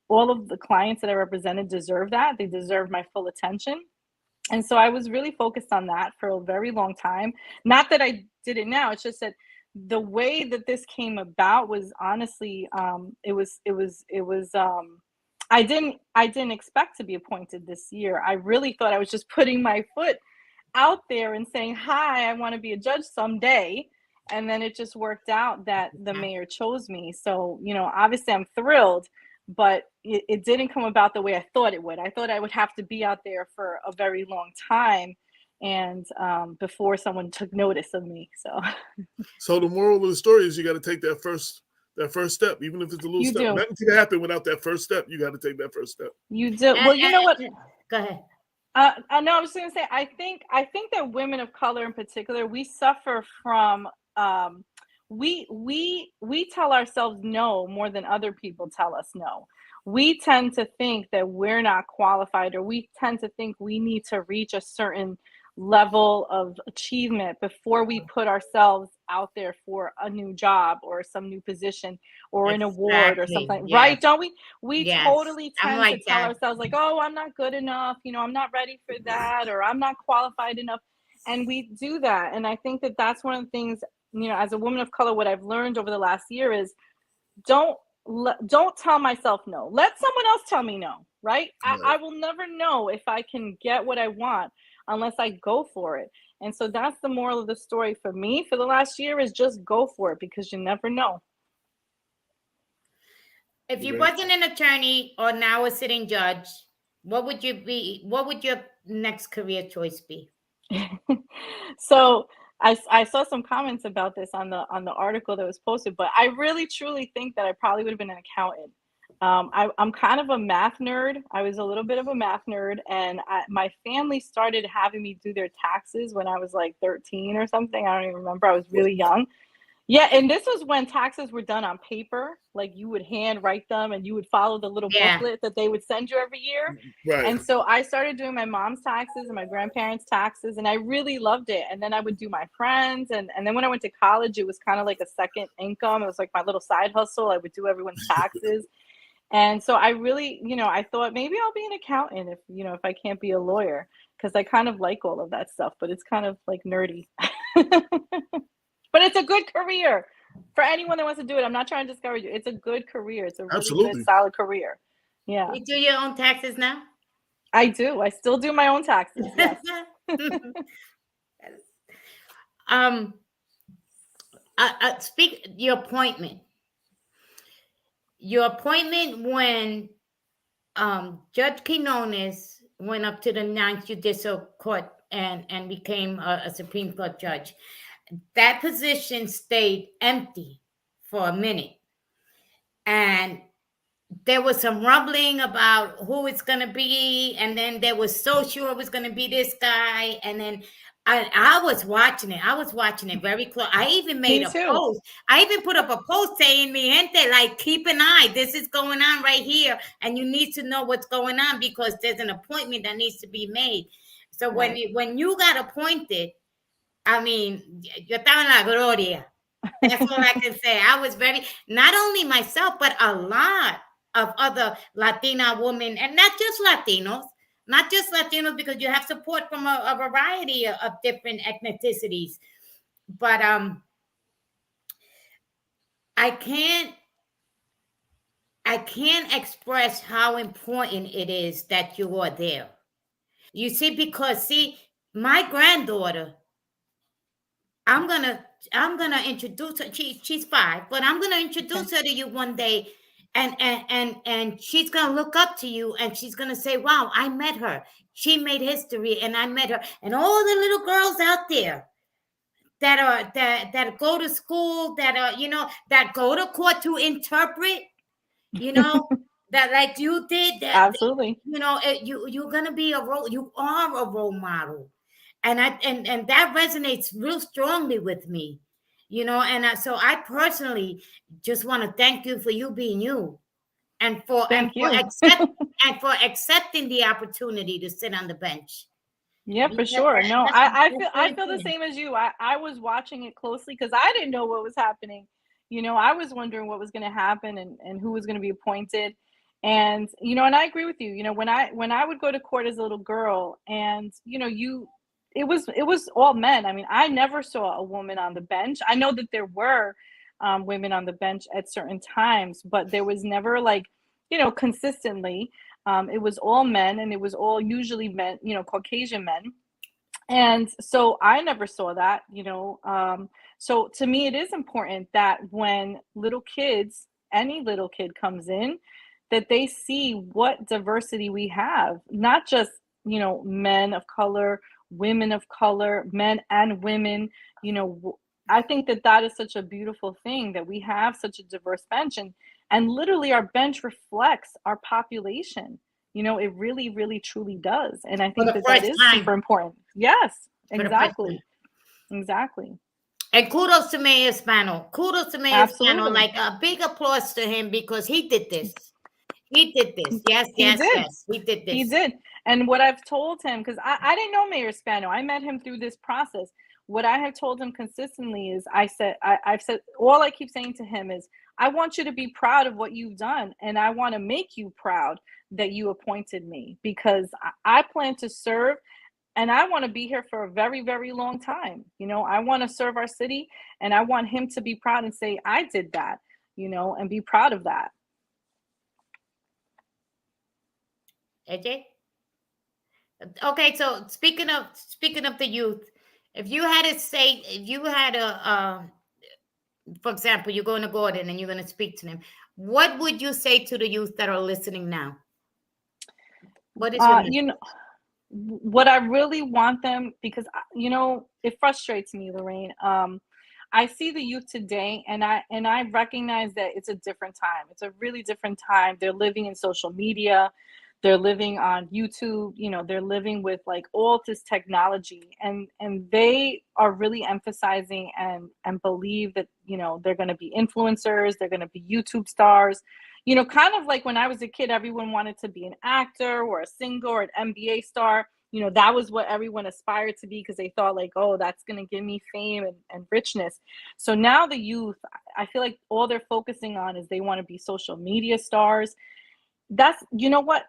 all of the clients that I represented deserve that. They deserve my full attention. And so I was really focused on that for a very long time. Not that I did it now, it's just that the way that this came about was honestly, I didn't expect to be appointed this year. I really thought I was just putting my foot out there and saying, hi, I want to be a judge someday. And then it just worked out that the mayor chose me. So, obviously I'm thrilled, but it didn't come about the way I thought it would. I thought I would have to be out there for a very long time and before someone took notice of me.
So the moral of the story is you got to take that first step, even if it's a little step.
Do.
Nothing can happen without that first step. You got to take that first step.
You do. Well, you know what?
Go ahead.
I know. I was going to say. I think that women of color, in particular, we suffer from. We tell ourselves no more than other people tell us no. We tend to think that we're not qualified, or we tend to think we need to reach a certain level of achievement before we put ourselves out there for a new job or some new position or an award or something, right? Don't we? We totally tend to tell ourselves like, oh, I'm not good enough, I'm not ready for that, or I'm not qualified enough. And we do that. And I think that that's one of the things, as a woman of color, what I've learned over the last year is don't tell myself no. Let someone else tell me no, right? I will never know if I can get what I want unless I go for it. And so that's the moral of the story for me for the last year is just go for it because you never know.
If you wasn't an attorney or now a sitting judge, what would you be? What would your next career choice be?
So I saw some comments about this on the article that was posted, but I really truly think that I probably would have been an accountant. I'm kind of a math nerd. I was a little bit of a math nerd, and my family started having me do their taxes when I was like 13 or something. I don't even remember. I was really young. Yeah, and this was when taxes were done on paper. Like you would hand write them and you would follow the little booklet that they would send you every year.
Right.
And so I started doing my mom's taxes and my grandparents' taxes, and I really loved it. And then I would do my friends. And then when I went to college, it was kind of like a second income. It was like my little side hustle. I would do everyone's taxes. And so I really, I thought maybe I'll be an accountant if I can't be a lawyer, because I kind of like all of that stuff, but it's kind of like nerdy. But it's a good career for anyone that wants to do it. I'm not trying to discourage you. It's a good career. It's a really good, solid career. Yeah.
You do your own taxes now?
I do. I still do my own taxes. Yes.
Speak your appointment. Your appointment when Judge Quinones went up to the 9th Judicial Court and became a Supreme Court judge. That position stayed empty for a minute. And there was some rumbling about who it's going to be. And then there was so sure it was going to be this guy. And then I was watching it. I was watching it very close. I even made a post. I even put up a post saying, mi gente, like, keep an eye. This is going on right here. And you need to know what's going on because there's an appointment that needs to be made. So when you got appointed, I mean, yo estaba en la gloria. That's all I can say. I was not only myself, but a lot of other Latina women, and not just Latinos, because you have support from a variety of different ethnicities. But I can't express how important it is that you are there. You see, because my granddaughter, I'm gonna introduce her. She's 5, but I'm gonna introduce her to you one day, and she's gonna look up to you, and she's gonna say, "Wow, I met her. She made history, and I met her." And all the little girls out there that go to school, that are that go to court to interpret, that like you did.
Absolutely.
You're gonna be you are a role model. And that resonates real strongly with me, so I personally just want to thank you for you being you, and for accepting the opportunity to sit on the bench.
Yeah, for sure. No, I feel the same as you. I was watching it closely because I didn't know what was happening. I was wondering what was going to happen and who was going to be appointed. And and I agree with you. When I would go to court as a little girl, and it was all men. I mean, I never saw a woman on the bench. I know that there were women on the bench at certain times, but there was never consistently. It was all men, and it was all usually men, Caucasian men. And so I never saw that, so to me, it is important that when any little kid comes in, that they see what diversity we have, not just, men of color, women of color, men and women. I think that is such a beautiful thing, that we have such a diverse bench, and literally our bench reflects our population. It really, really, truly does. And I think that is super important. Yes, exactly.
And kudos to Mayor Spano. Spano. Like a big applause to him, because he did this. Yes. He did this.
He did. And what I've told him, because I didn't know Mayor Spano, I met him through this process. What I have told him consistently is, I've said, all I keep saying to him is, I want you to be proud of what you've done, and I want to make you proud that you appointed me, because I plan to serve, and I want to be here for a very, very long time. I want to serve our city, and I want him to be proud and say, I did that, and be proud of that.
AJ? Okay, so speaking of the youth, if you had for example, you're going to Gordon and you're going to speak to them, what would you say to the youth that are listening now? What is your
what I really want them, because it frustrates me, Lorraine. I see the youth today, and I recognize that it's a different time. It's a really different time. They're living in social media. They're living on YouTube. They're living with like all this technology, and they are really emphasizing and believe that they're going to be influencers. They're going to be YouTube stars. Kind of like when I was a kid, everyone wanted to be an actor or a singer or an NBA star. That was what everyone aspired to be because they thought like, oh, that's going to give me fame and richness. So now the youth, I feel like all they're focusing on is they want to be social media stars. That's, what,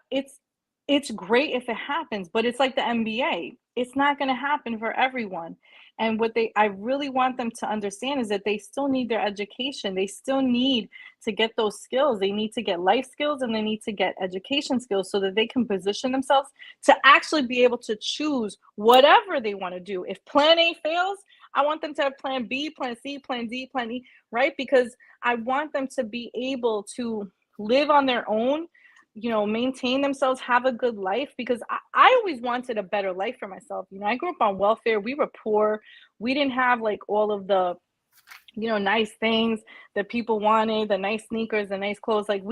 it's great if it happens, but it's like the NBA. It's not going to happen for everyone. And what I really want them to understand is that they still need their education. They still need to get those skills. They need to get life skills and they need to get education skills so that they can position themselves to actually be able to choose whatever they want to do. If plan A fails, I want them to have plan B, plan C, plan D, plan E, right? Because I want them to be able to live on their own, maintain themselves, have a good life, because I always wanted a better life for myself. I grew up on welfare. We were poor. We didn't have like all of the, nice things that people wanted, the nice sneakers, the nice clothes. Like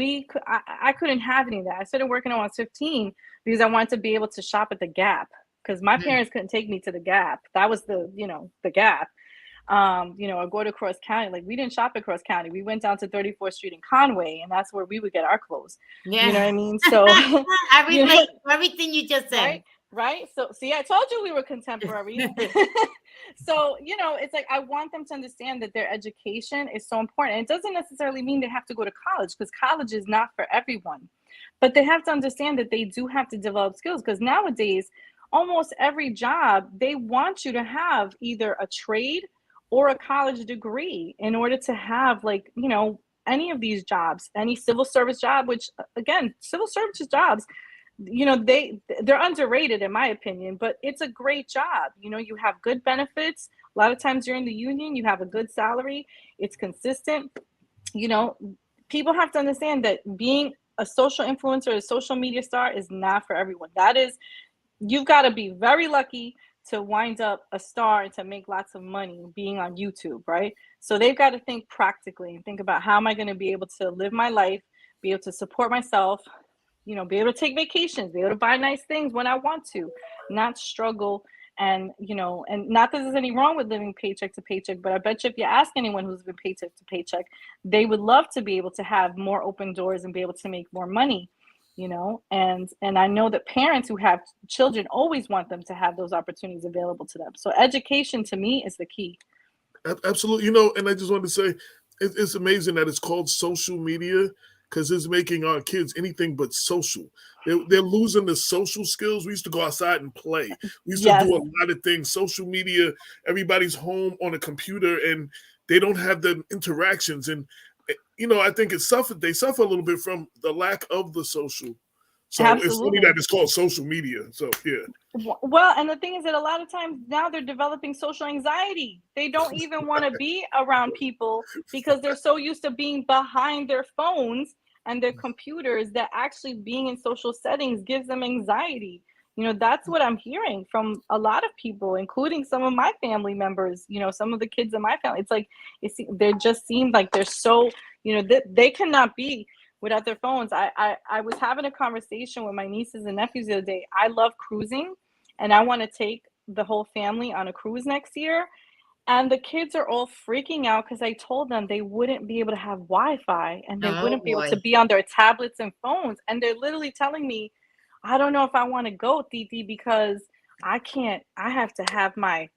I couldn't have any of that. I started working when I was 15 because I wanted to be able to shop at the Gap because my parents couldn't take me to the Gap. That was the Gap. Or go to Cross County. Like we didn't shop at Cross County. We went down to 34th Street in Conway, and that's where we would get our clothes.
Yeah.
You know what I mean? So
I relate to everything you just said.
Right. So see, I told you we were contemporaries. So, it's like I want them to understand that their education is so important. And it doesn't necessarily mean they have to go to college because college is not for everyone. But they have to understand that they do have to develop skills because nowadays, almost every job, they want you to have either a trade or a college degree in order to have like, any of these jobs, any civil service job, which again, civil service jobs, they're underrated in my opinion, but it's a great job. You have good benefits. A lot of times you're in the union, you have a good salary. It's consistent. People have to understand that being a social influencer, a social media star is not for everyone. You've got to be very lucky to wind up a star and to make lots of money being on YouTube, right? So they've got to think practically and think about how am I going to be able to live my life, be able to support myself, be able to take vacations, be able to buy nice things when I want to, not struggle. And, and not that there's any wrong with living paycheck to paycheck, but I bet you if you ask anyone who's been paycheck to paycheck, they would love to be able to have more open doors and be able to make more money. And I know that parents who have children always want them to have those opportunities available to them. So education to me is the key.
Absolutely. And I just wanted to say, it's amazing that it's called social media because it's making our kids anything but social. They're losing the social skills. We used to go outside and play. We used to do a lot of things. Social media, everybody's home on a computer and they don't have the interactions. And I think they suffer a little bit from the lack of the social. So Absolutely. It's funny that it's called social media. So, yeah.
Well, and the thing is that a lot of times now they're developing social anxiety. They don't even want to be around people because they're so used to being behind their phones and their computers that actually being in social settings gives them anxiety. That's what I'm hearing from a lot of people, including some of my family members, some of the kids in my family. It's like, they just seem like they're so, they cannot be without their phones. I was having a conversation with my nieces and nephews the other day. I love cruising and I want to take the whole family on a cruise next year. And the kids are all freaking out because I told them they wouldn't be able to have Wi-Fi and they wouldn't be able to be on their tablets and phones. And they're literally telling me, I don't know if I want to go, Titi, because I have to have my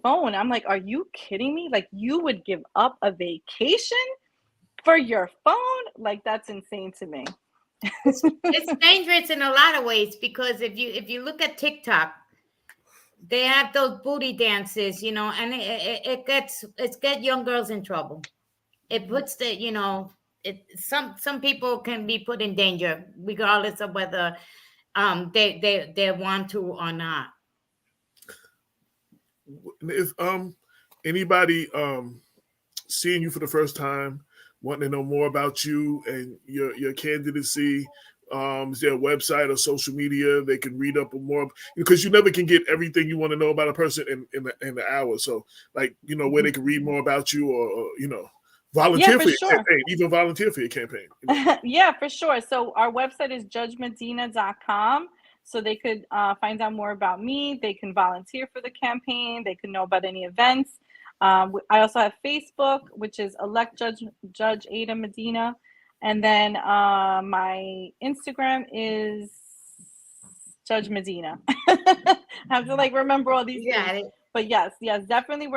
phone. I'm like, are you kidding me? Like you would give up a vacation for your phone? Like that's insane to me.
It's dangerous in a lot of ways because if you look at TikTok, they have those booty dances, and it gets young girls in trouble. It puts some people can be put in danger regardless of whether they want to or not.
If anybody seeing you for the first time, wanting to know more about you and your candidacy, Is there a website or social media they can read up on more? Because you never can get everything you want to know about a person in the hour. So, like, where they can read more about you, or volunteer for your campaign, even volunteer for your campaign.
Yeah, for sure. So our website is judgemedina.com. So they could find out more about me. They can volunteer for the campaign. They can know about any events. I also have Facebook, which is Elect Judge Ada Medina. And then my Instagram is Judge Medina. I have to remember all these things. But yes, definitely.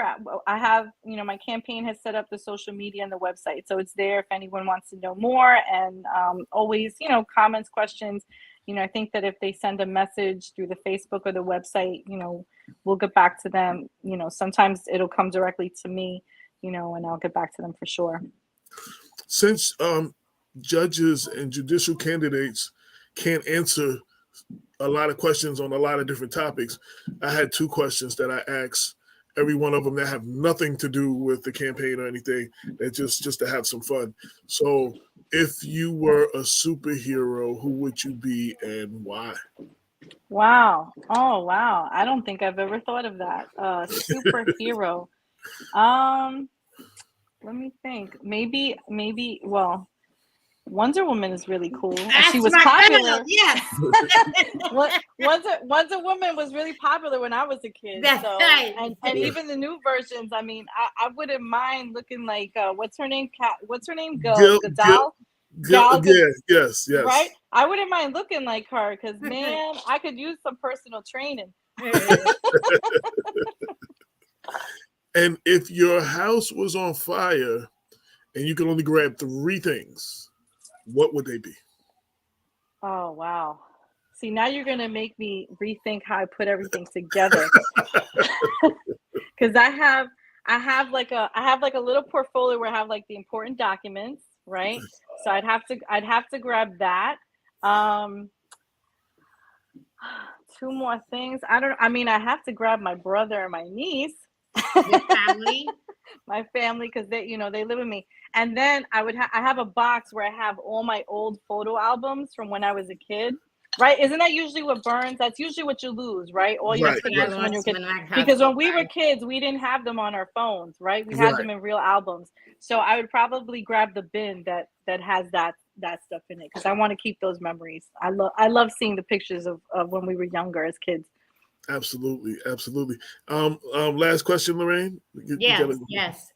I have, my campaign has set up the social media and the website. So it's there if anyone wants to know more, and always, comments, questions. I think that if they send a message through the Facebook or the website, we'll get back to them. Sometimes it'll come directly to me, and I'll get back to them for sure.
Since judges and judicial candidates can't answer a lot of questions on a lot of different topics, I had 2 questions that I asked every one of them that have nothing to do with the campaign or anything, that just to have some fun. So if you were a superhero, who would you be and why?
Wow. Oh, wow. I don't think I've ever thought of that. Superhero. Let me think. Maybe, well, Wonder Woman is really cool. She was popular.
Yes.
Wonder Woman was really popular when I was a kid.
That's right.
And even the new versions. I mean, I wouldn't mind looking like what's her name? Gadot.
Yes.
Right. I wouldn't mind looking like her because man, I could use some personal training.
And if your house was on fire and you could only grab 3 things, what would they be?
Oh, wow. See, now you're going to make me rethink how I put everything together. Because I have like a little portfolio where I have like the important documents, right? So I'd have to grab that. 2 more things. I have to grab my brother and my niece.
Your family.
My family, because they live with me. And then I have a box where I have all my old photo albums from when I was a kid. Right? Isn't that usually what burns? That's usually what you lose, right? All your pictures when you're kids. Because when we were kids, we didn't have them on our phones, right? We had them in real albums. So I would probably grab the bin that has that stuff in it, because I want to keep those memories. I love seeing the pictures of when we were younger as kids.
Absolutely. Last question, Lorraine.
Yes.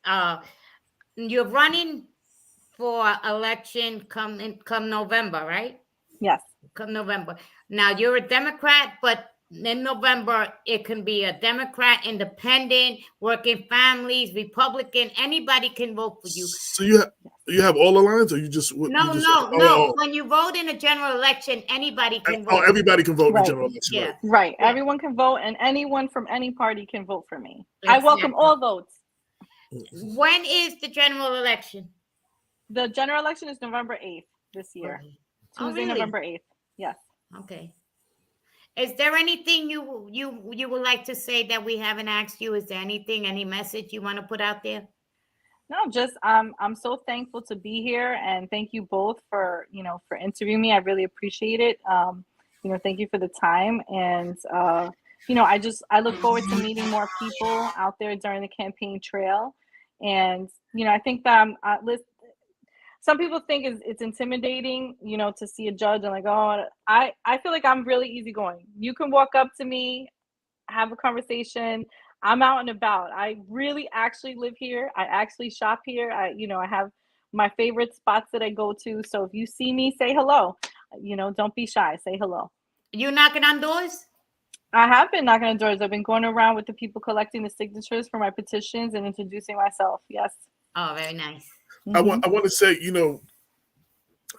You're running for election come November, right?
Yes.
Come November. Now you're a Democrat, but in November it can be a Democrat, independent, working families, Republican. Anybody can vote for you.
So you have all the lines, or you just
no. When you vote in a general election, anybody can vote.
Oh, everybody can vote in a general election.
Yeah.
Right. Yeah. Everyone can vote, and anyone from any party can vote for me. Exactly. I welcome all votes.
When is the general election?
The general election is November 8th this year. Okay. Tuesday, November 8th. Yes.
Okay. Is there anything you would like to say that we haven't asked you? Is there any message you want to put out there?
No, just I'm so thankful to be here, and thank you both for interviewing me. I really appreciate it. Thank you for the time, and I look forward to meeting more people out there during the campaign trail, and I think that some people think it's intimidating, to see a judge and I feel like I'm really easygoing. You can walk up to me, have a conversation. I'm out and about. I really actually live here. I actually shop here. I have my favorite spots that I go to. So if you see me, say hello. Don't be shy. Say hello.
You knocking on doors?
I have been knocking on doors. I've been going around with the people collecting the signatures for my petitions and introducing myself. Yes.
Oh, very nice.
Mm-hmm. I want to say,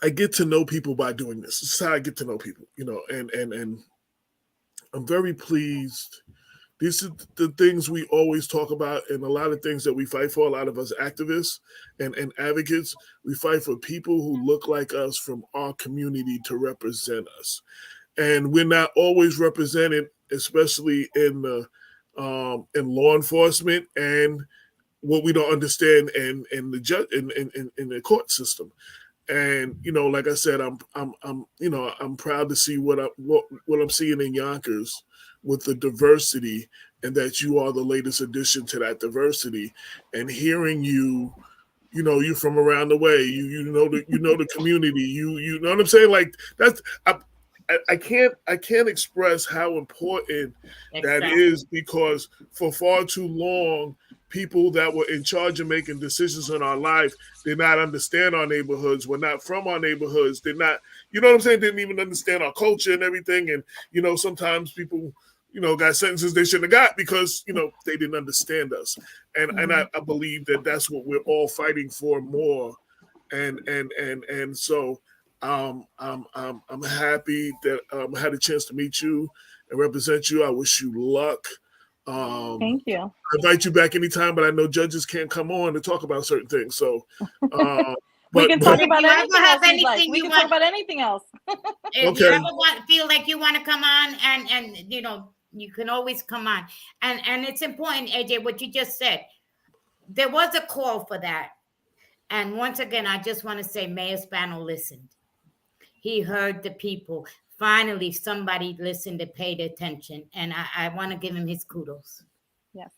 I get to know people by doing this. This is how I get to know people, and I'm very pleased. These are the things we always talk about, and a lot of things that we fight for, a lot of us activists and advocates, we fight for people who look like us from our community to represent us. And we're not always represented, especially in law enforcement and what we don't understand in the court system. And like I said, I'm proud to see what I'm seeing in Yonkers with the diversity, and that you are the latest addition to that diversity. And hearing you, you from around the way, you know the community, you know what I'm saying? Like that's I can't express how important that is, because for far too long, people that were in charge of making decisions in our life did not understand our neighborhoods, were not from our neighborhoods, did not, what I'm saying, didn't even understand our culture and everything. And, sometimes people, got sentences they shouldn't have got because, they didn't understand us. And I believe that that's what we're all fighting for more. And so I'm happy that I had a chance to meet you and represent you. I wish you luck.
Thank you.
I invite you back anytime, but I know judges can't come on to talk about certain things. So
we can talk about anything else. We can talk about anything else.
If you ever feel like you want to come on, and you can always come on. And it's important, AJ, what you just said. There was a call for that. And once again, I just want to say Mayor Spano listened. He heard the people. Finally, somebody listened and paid attention. And I want to give him his kudos.
Yes.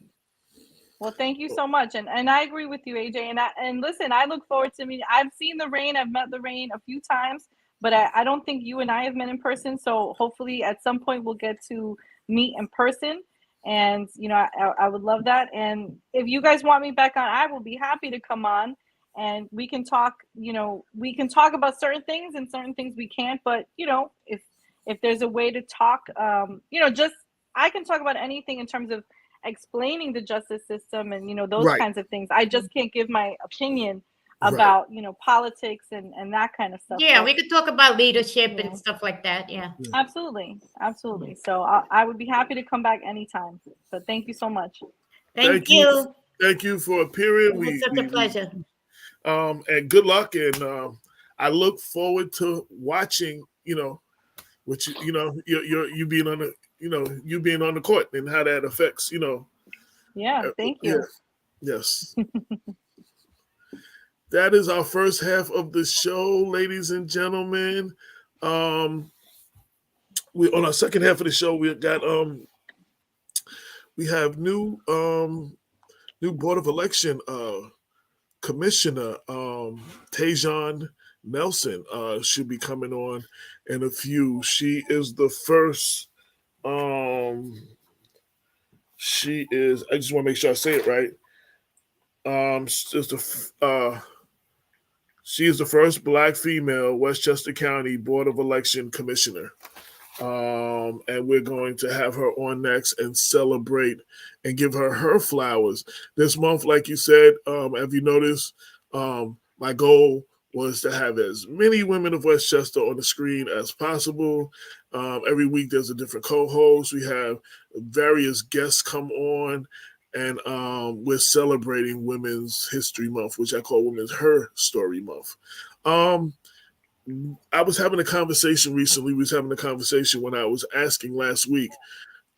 Well, thank you so much. And I agree with you, AJ. And listen, I look forward to meeting. I've seen the rain. I've met the rain a few times, but I don't think you and I have met in person. So hopefully at some point we'll get to meet in person. And, I would love that. And if you guys want me back on, I will be happy to come on. And we can talk, we can talk about certain things and certain things we can't. But, if there's a way to talk, I can talk about anything in terms of explaining the justice system and, those kinds of things. I just can't give my opinion about, politics and that kind of stuff.
Yeah, we could talk about leadership and stuff like that. Yeah.
Absolutely. Absolutely. So I would be happy to come back anytime. So thank you so much.
Thank you. Thank you for appearing.
It was such a pleasure.
And good luck. And I look forward to watching, what you being on the, you being on the court and how that affects,
Yeah, thank you.
Yes. That is our first half of the show, ladies and gentlemen. We on our second half of the show, we got we have new Board of Election Commissioner Taejon Nelson should be coming on in a few. She is the first. She is. I just want to make sure I say it right. She is the first Black female Westchester County Board of Election Commissioner. And we're going to have her on next and celebrate and give her flowers. This month, like you said, have you noticed, my goal was to have as many women of Westchester on the screen as possible. Every week there's a different co-host. We have various guests come on. And we're celebrating Women's History Month, which I call Women's Her Story Month. I was having a conversation recently. We was having a conversation when I was asking last week.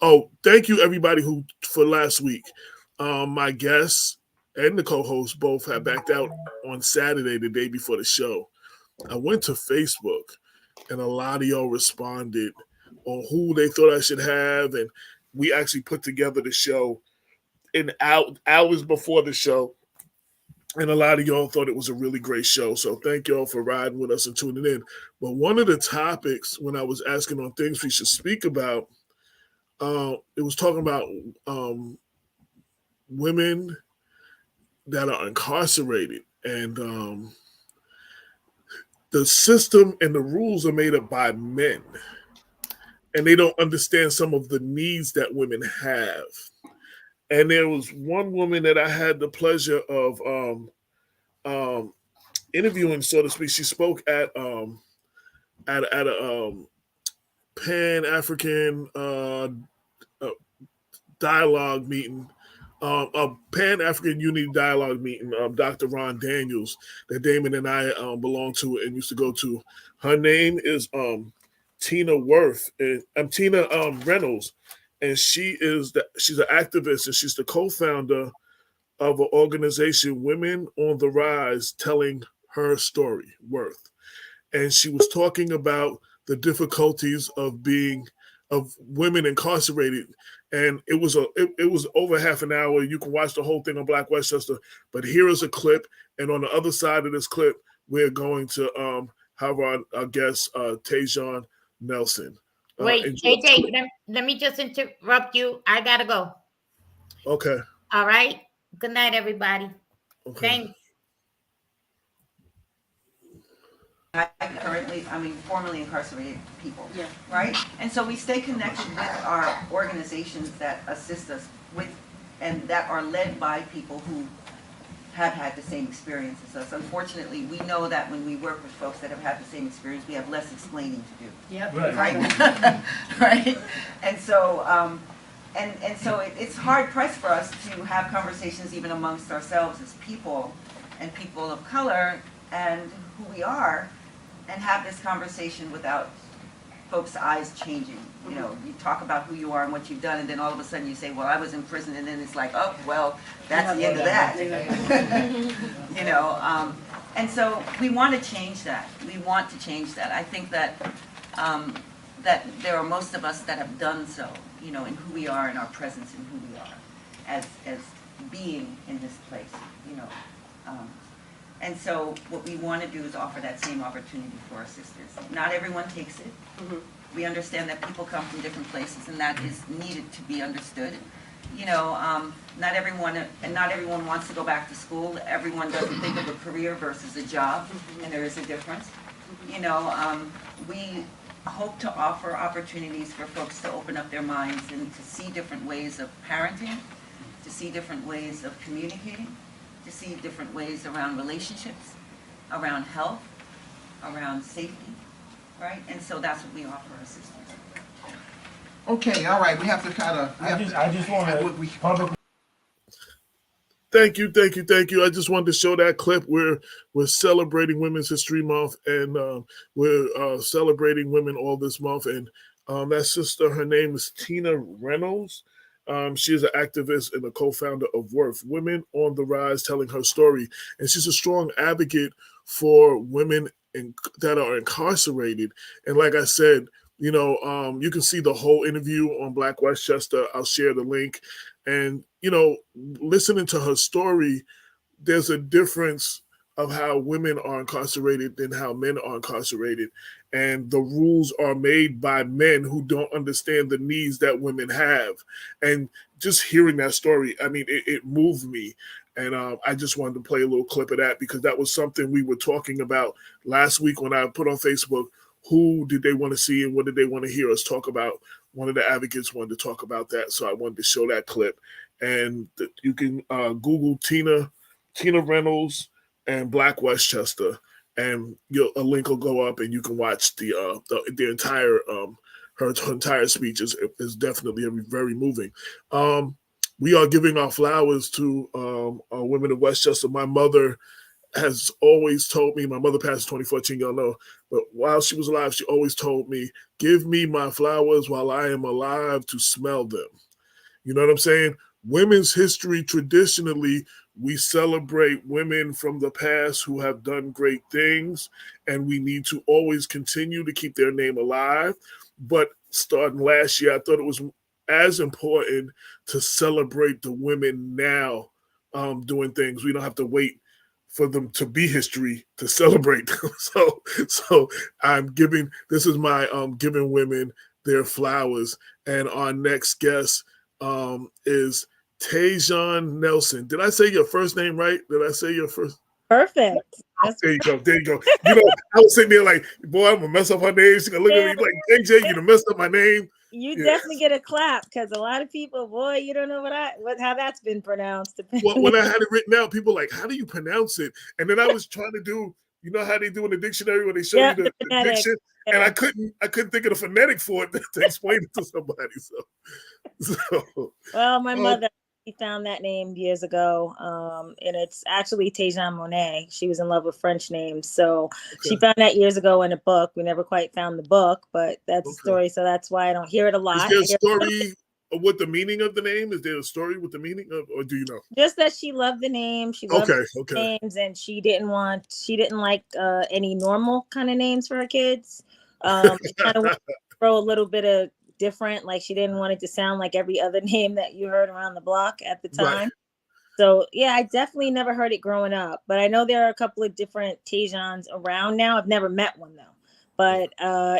Oh, thank you, everybody for last week. My guests and the co-host both had backed out on Saturday, the day before the show. I went to Facebook, and a lot of y'all responded on who they thought I should have, and we actually put together the show in hours before the show, and a lot of y'all thought it was a really great show. So thank y'all for riding with us and tuning in. But one of the topics when I was asking on things we should speak about, it was talking about women that are incarcerated, and the system and the rules are made up by men, and they don't understand some of the needs that women have. And there was one woman that I had the pleasure of interviewing, so to speak. She spoke at a Pan-African dialogue meeting, a Pan-African Unity dialogue meeting. Dr. Ron Daniels, that Damon and I belong to and used to go to. Her name is Tina Worth, and Tina Reynolds. And she's an activist, and she's the co-founder of an organization, Women on the Rise, telling her story, Worth. And she was talking about the difficulties of women incarcerated. And it was over half an hour. You can watch the whole thing on Black Westchester. But here is a clip. And on the other side of this clip, we're going to have our guest, Taejon Nelson.
Wait, AJ, let me just interrupt you. I gotta go.
Okay.
All right. Good night, everybody.
Okay.
Thanks.
Formerly incarcerated people, right? And so we stay connected with our organizations that assist us with, and that are led by people who have had the same experience as us. Unfortunately, we know that when we work with folks that have had the same experience, we have less explaining to do.
Yep.
Right? Right? And so, it's hard pressed for us to have conversations even amongst ourselves as people and people of color and who we are, and have this conversation without folks' eyes changing. You know, you talk about who you are and what you've done, and then all of a sudden you say, well, I was in prison, and then it's like, oh, well, that's the end of that. You know, and so we want to change that. We want to change that. I think that that there are most of us that have done so, you know, in who we are and our presence in who we are as being in this place, you know. And so what we want to do is offer that same opportunity for our sisters. Not everyone takes it. Mm-hmm. We understand that people come from different places, and that is needed to be understood. You know, not everyone wants to go back to school. Everyone doesn't think of a career versus a job, and there is a difference. You know, we hope to offer opportunities for folks to open up their minds and to see different ways of parenting, to see different ways of communicating, to see different ways around relationships, around health, around safety, right? And so that's what we offer our sisters.
Okay, all right. We have to kind of.
I just want to publicly.
Thank you. I just wanted to show that clip where we're celebrating Women's History Month, and we're celebrating women all this month. And that sister, her name is Tina Reynolds. She is an activist and a co-founder of Worth, Women on the Rise, telling her story. And she's a strong advocate for women that are incarcerated. And like I said, you know, you can see the whole interview on Black Westchester. I'll share the link. And, you know, listening to her story, there's a difference of how women are incarcerated than how men are incarcerated. And the rules are made by men who don't understand the needs that women have. And just hearing that story, I mean, it moved me. And I just wanted to play a little clip of that because that was something we were talking about last week when I put on Facebook, who did they want to see and what did they want to hear us talk about? One of the advocates wanted to talk about that. So I wanted to show that clip. And you can Google Tina Reynolds and Black Westchester, and a link will go up, and you can watch the entire her entire speech is definitely very moving. We are giving our flowers to women of Westchester. My mother has always told me, my mother passed in 2014, y'all know, but while she was alive, she always told me, give me my flowers while I am alive to smell them. You know what I'm saying? Women's history, traditionally, we celebrate women from the past who have done great things, and we need to always continue to keep their name alive. But starting last year, I thought it was as important to celebrate the women now doing things. We don't have to wait for them to be history to celebrate them. So I'm giving, this is my giving women their flowers. And our next guest is Taejon Nelson. Did I say your first name right? Did I say your first?
Perfect.
There you go. You know, I was sitting there like, boy, I'm gonna mess up her name. She's gonna look at me like, AJ, you done messed up my name.
You definitely get a clap because a lot of people, boy, you don't know how that's been pronounced.
Well, when I had it written out, people were like, how do you pronounce it? And then I was trying to do, you know how they do in the dictionary when they show you the diction, and I couldn't think of the phonetic for it to explain it to somebody. So
well, my mother found that name years ago, and it's actually Taejon Monet. She was in love with French names, so she found that years ago in a book. We never quite found the book, but that's the story. So that's why I don't hear it a lot.
Is there a story what the meaning of the name? Is there a story with the meaning of, or do you know?
Just that she loved the name. She loved
Okay.
names, and she didn't like any normal kind of names for her kids. Kind of throw a little bit of different, like she didn't want it to sound like every other name that you heard around the block at the time.
Right.
So yeah, I definitely never heard it growing up, but I know there are a couple of different Taejons around now. I've never met one though. But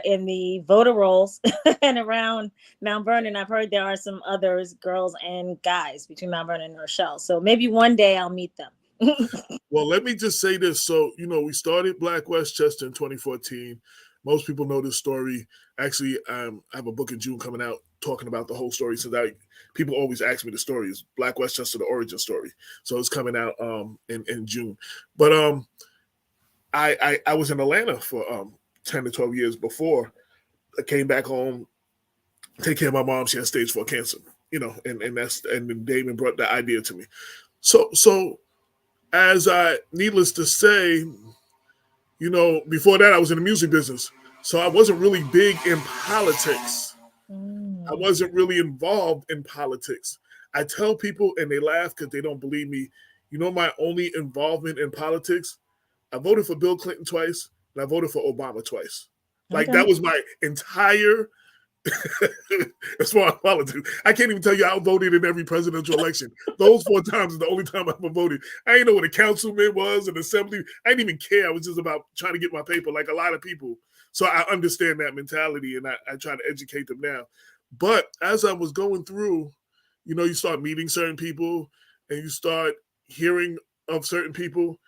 in the voter rolls and around Mount Vernon, I've heard there are some others, girls and guys between Mount Vernon and Rochelle. So maybe one day I'll meet them.
Well, let me just say this. So, we started Black Westchester in 2014. Most people know this story. Actually, I have a book in June coming out talking about the whole story. So that people always ask me the story. Is Black Westchester, the origin story. So it's coming out in June. But I was in Atlanta for 10 to 12 years before I came back home, take care of my mom. She had stage 4 cancer, and then Damon brought the idea to me. So as needless to say, before that I was in the music business. So I wasn't really big in politics. I wasn't really involved in politics. I tell people and they laugh because they don't believe me. My only involvement in politics, I voted for Bill Clinton twice. And I voted for Obama twice. Like that was my entire as far as politics. I can't even tell you I voted in every presidential election. Those 4 times is the only time I ever voted. I didn't know what a councilman was, an assembly. I didn't even care. I was just about trying to get my paper like a lot of people. So I understand that mentality and I try to educate them now. But as I was going through, you start meeting certain people and you start hearing of certain people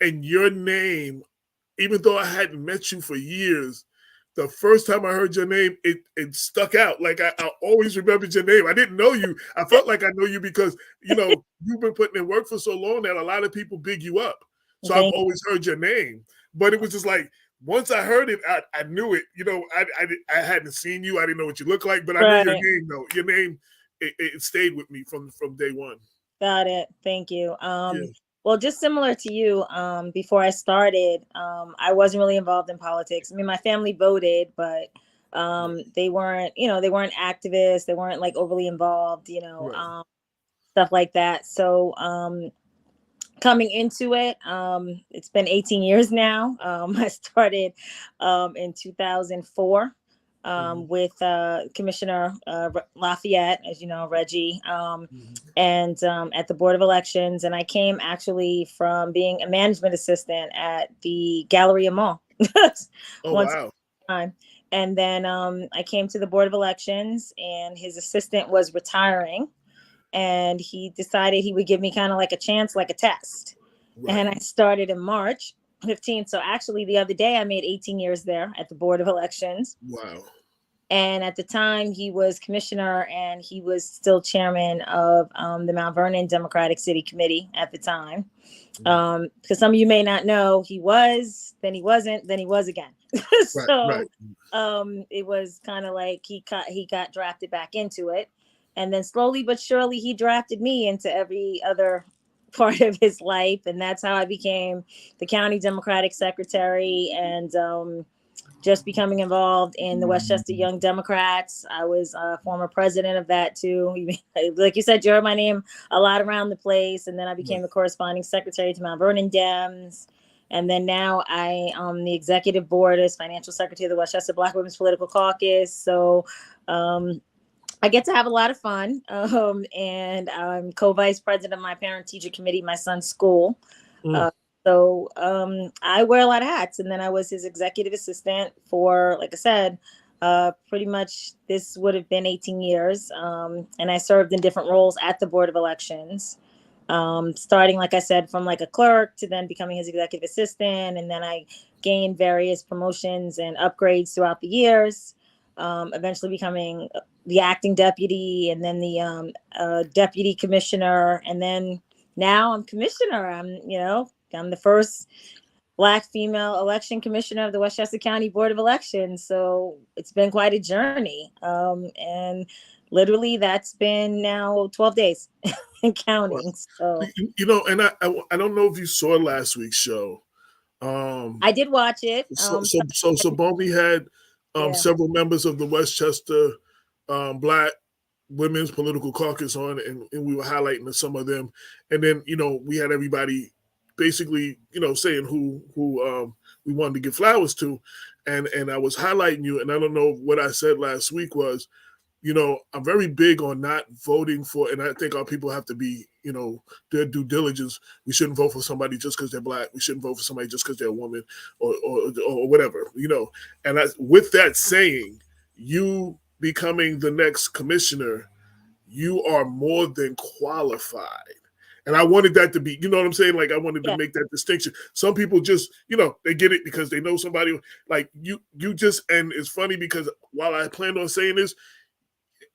and your name, even though I hadn't met you for years, the first time I heard your name, it stuck out. Like I always remembered your name. I didn't know you. I felt like I know you because, you've been putting in work for so long that a lot of people big you up. So I've always heard your name. But it was just like, once I heard it, I knew it. I hadn't seen you. I didn't know what you looked like, but I knew your name, though. Your name, it stayed with me from day one.
Got it. Thank you. Well, just similar to you, before I started, I wasn't really involved in politics. I mean, my family voted, but they weren't, they weren't activists. They weren't like overly involved, stuff like that. So coming into it, it's been 18 years now. I started in 2004. With Commissioner Lafayette, as you know, Reggie, and at the Board of Elections. And I came actually from being a management assistant at the Galleria Mall.
Wow.
Time. And then I came to the Board of Elections and his assistant was retiring. And he decided he would give me kind of like a chance, like a test. Right. And I started in March 15th. So actually the other day I made 18 years there at the Board of Elections.
Wow.
And at the time he was commissioner and he was still chairman of the Mount Vernon Democratic City Committee at the time. Because some of you may not know, he was, then he wasn't, then he was again. So it was kind of like he got drafted back into it. And then slowly but surely he drafted me into every other part of his life. And that's how I became the county Democratic secretary and just becoming involved in the Westchester Young Democrats. I was a former president of that too. Like you said, you heard my name a lot around the place. And then I became the corresponding secretary to Mount Vernon Dems. And then now I am the executive board as financial secretary of the Westchester Black Women's Political Caucus. So I get to have a lot of fun. And I'm co-vice president of my parent-teacher committee, my son's school. So I wear a lot of hats. And then I was his executive assistant for, like I said, pretty much this would have been 18 years. And I served in different roles at the Board of Elections, starting, like I said, from like a clerk to then becoming his executive assistant. And then I gained various promotions and upgrades throughout the years, eventually becoming the acting deputy and then the deputy commissioner. And then now I'm commissioner. I'm the first Black female election commissioner of the Westchester County Board of Elections. So it's been quite a journey. And literally that's been now 12 days and counting. So,
and I don't know if you saw last week's show.
I did watch it.
So Bombi had several members of the Westchester Black women's political caucus on, and we were highlighting some of them. And then, we had everybody basically, saying who we wanted to give flowers to. And I was highlighting you, and I don't know what I said last week was, I'm very big on not voting for, and I think our people have to be, their due diligence. We shouldn't vote for somebody just because they're Black. We shouldn't vote for somebody just because they're a woman or whatever, And with that saying, you becoming the next commissioner, you are more than qualified. And I wanted that to be, you know what I'm saying? Like, I wanted to make that distinction. Some people just, they get it because they know somebody. Like, you just, and it's funny because while I planned on saying this,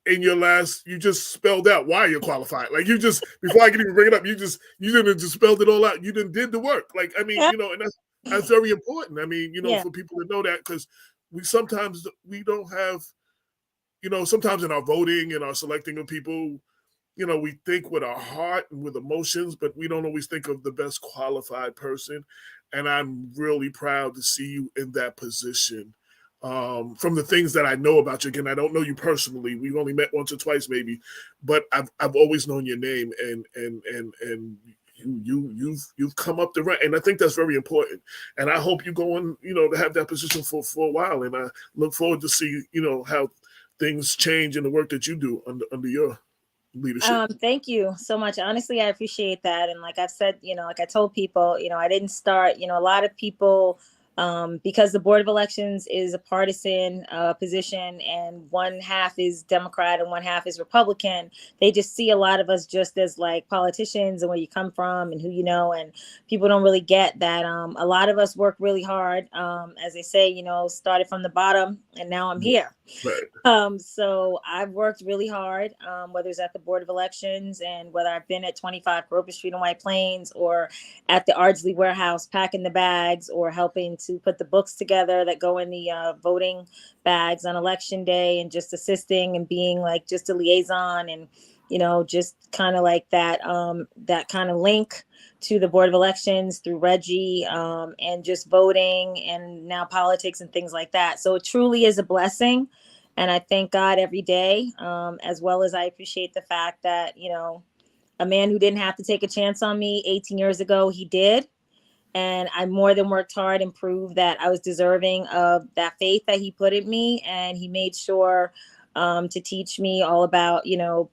in your last, you just spelled out why you're qualified. Like, you just, before I can even bring it up, you didn't just spelled it all out. You did the work. Like, I mean, and that's very important. I mean, for people to know that, because we don't have, sometimes in our voting and our selecting of people, we think with our heart and with emotions, but we don't always think of the best qualified person. And I'm really proud to see you in that position. From the things that I know about you. Again, I don't know you personally. We've only met once or twice, maybe, but I've always known your name, and you've come up the rank, and I think that's very important. And I hope you go on, to have that position for a while. And I look forward to see, how things change in the work that you do under your leadership.
Thank you so much. Honestly, I appreciate that. And like I've said, like I told people, I didn't start, a lot of people, because the Board of Elections is a partisan position, and one half is Democrat and one half is Republican. They just see a lot of us just as like politicians and where you come from and who you know, and people don't really get that a lot of us work really hard. As they say, started from the bottom and now I'm here.
Right.
So I've worked really hard, whether it's at the Board of Elections and whether I've been at 25 Grover Street in White Plains or at the Ardsley Warehouse packing the bags or helping to put the books together that go in the voting bags on election day, and just assisting and being like just a liaison and, just kind of like that kind of link to the Board of Elections through Reggie, and just voting and now politics and things like that. So it truly is a blessing. And I thank God every day, as well as I appreciate the fact that, a man who didn't have to take a chance on me 18 years ago, he did. And I more than worked hard and proved that I was deserving of that faith that he put in me. And he made sure to teach me all about,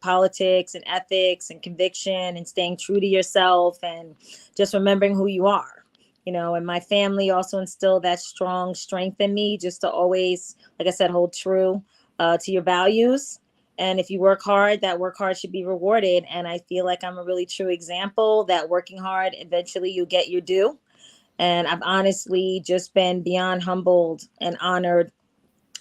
politics and ethics and conviction and staying true to yourself and just remembering who you are, and my family also instilled that strong strength in me just to always, like I said, hold true to your values. And if you work hard, that work hard should be rewarded. And I feel like I'm a really true example that working hard, eventually you'll get your due. And I've honestly just been beyond humbled and honored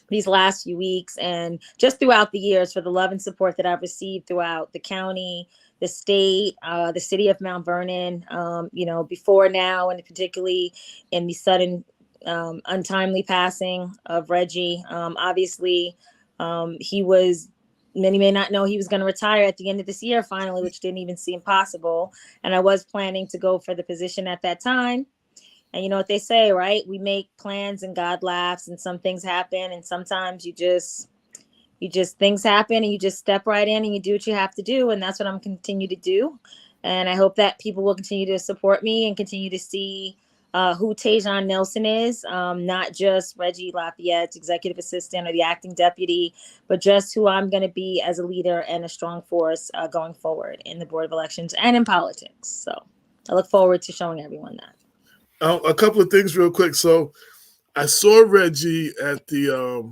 these last few weeks and just throughout the years for the love and support that I've received throughout the county, the state, the city of Mount Vernon, before now, and particularly in the sudden untimely passing of Reggie. Obviously, many may not know he was going to retire at the end of this year finally, which didn't even seem possible. And I was planning to go for the position at that time. And you know what they say, right? We make plans and God laughs, and some things happen. And sometimes you just things happen and you just step right in and you do what you have to do. And that's what I'm continue to do. And I hope that people will continue to support me and continue to see who Taejon Nelson is, not just Reggie Lafayette's executive assistant or the acting deputy, but just who I'm going to be as a leader and a strong force going forward in the Board of Elections and in politics. So I look forward to showing everyone that.
A couple of things real quick. So I saw Reggie at the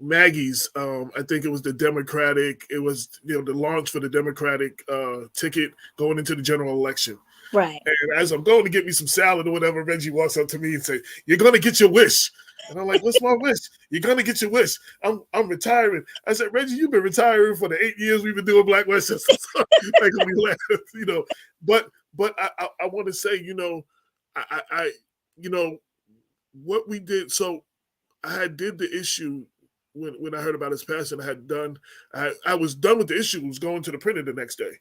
Maggie's. I think it was the Democratic. It was the launch for the Democratic ticket going into the general election.
Right.
And as I'm going to get me some salad or whatever, Reggie walks up to me and say, "You're going to get your wish." And I'm like, "What's my wish?" "You're going to get your wish. I'm retiring." I said, "Reggie, you've been retiring for the 8 years we've been doing Black Westchester." Like we laugh, But I want to say, I what we did. So I did the issue when I heard about his passing. I was done with the issue. Was going to the printer the next day,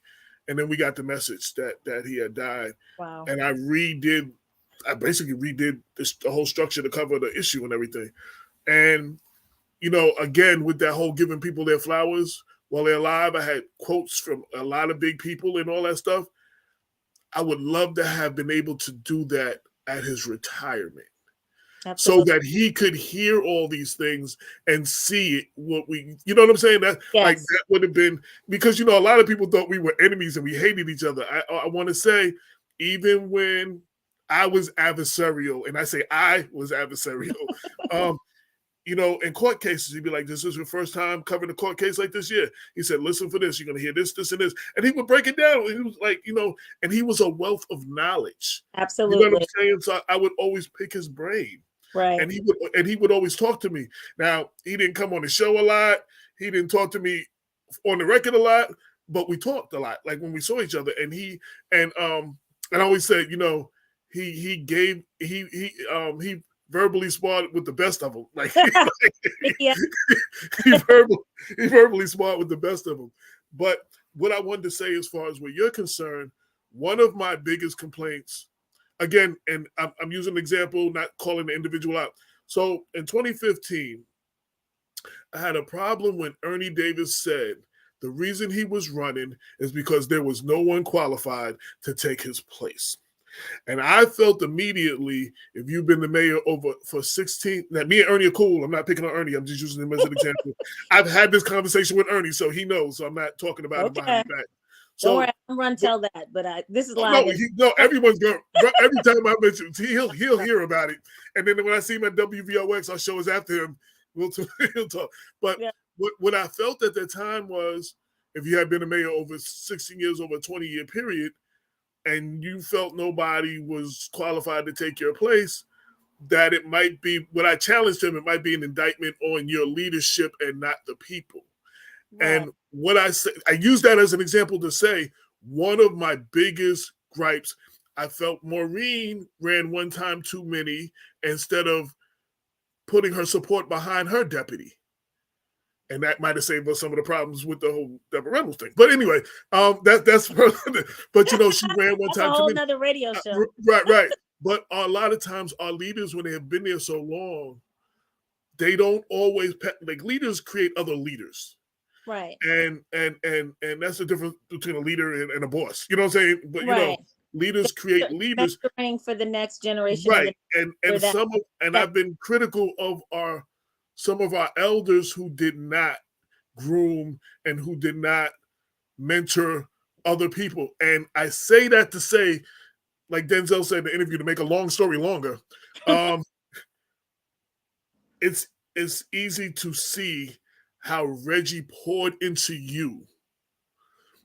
and then we got the message that he had died.
Wow.
And I basically redid the whole structure to cover the issue and everything. And you know, again, with that whole giving people their flowers while they're alive, I had quotes from a lot of big people and all that stuff. I would love to have been able to do that at his retirement.
Absolutely.
So that he could hear all these things and see it, what we, you know what I'm saying? That like that would have been, because, you know, a lot of people thought we were enemies and we hated each other. I want to say, even when I was adversarial, and I say I was adversarial, you know, in court cases, he'd be like, "This is your first time covering a court case like this year." He said, "Listen for this. You're going to hear this, this, and this." And he would break it down. And he was like, you know, and he was a wealth of knowledge.
Absolutely.
You know what I'm saying? So I would always pick his brain.
Right.
And he would always talk to me. Now, he didn't come on the show a lot. He didn't talk to me on the record a lot, but we talked a lot, like when we saw each other. And I always said, you know, he verbally sparred with the best of them. Like,
Yeah.
he verbally sparred with the best of them. But what I wanted to say, as far as where you're concerned, one of my biggest complaints, again, and I'm using an example, not calling the individual out. So in 2015, I had a problem when Ernie Davis said the reason he was running is because there was no one qualified to take his place. And I felt immediately, if you've been the mayor for 16, now me and Ernie are cool. I'm not picking on Ernie. I'm just using him as an example. I've had this conversation with Ernie, so he knows. So I'm not talking about him behind his back. So,
don't worry, I'm run tell that, but this is live.
No, everyone's going. Every time I mention, he'll hear about it, and then when I see him at WVOX, our show is after him. He'll talk. But what I felt at that time was, if you had been a mayor over 16 years, over a 20-year period, and you felt nobody was qualified to take your place, that it might be, when I challenged him, it might be an indictment on your leadership and not the people. Right. And what I say, I use that as an example to say, one of my biggest gripes, I felt Maureen ran one time too many instead of putting her support behind her deputy. And that might have saved us some of the problems with the whole Deborah Reynolds thing. But anyway, that's but you know, she ran one time.
That's a whole nother radio show.
Right. But a lot of times our leaders, when they have been there so long, they don't always, like, leaders create other leaders.
Right.
And that's the difference between a leader and a boss. You know what I'm saying? But you know, leaders create leaders
for the next generation.
Right. And I've been critical of some of our elders who did not groom and who did not mentor other people. And I say that to say, like Denzel said in the interview, to make a long story longer, it's easy to see how Reggie poured into you.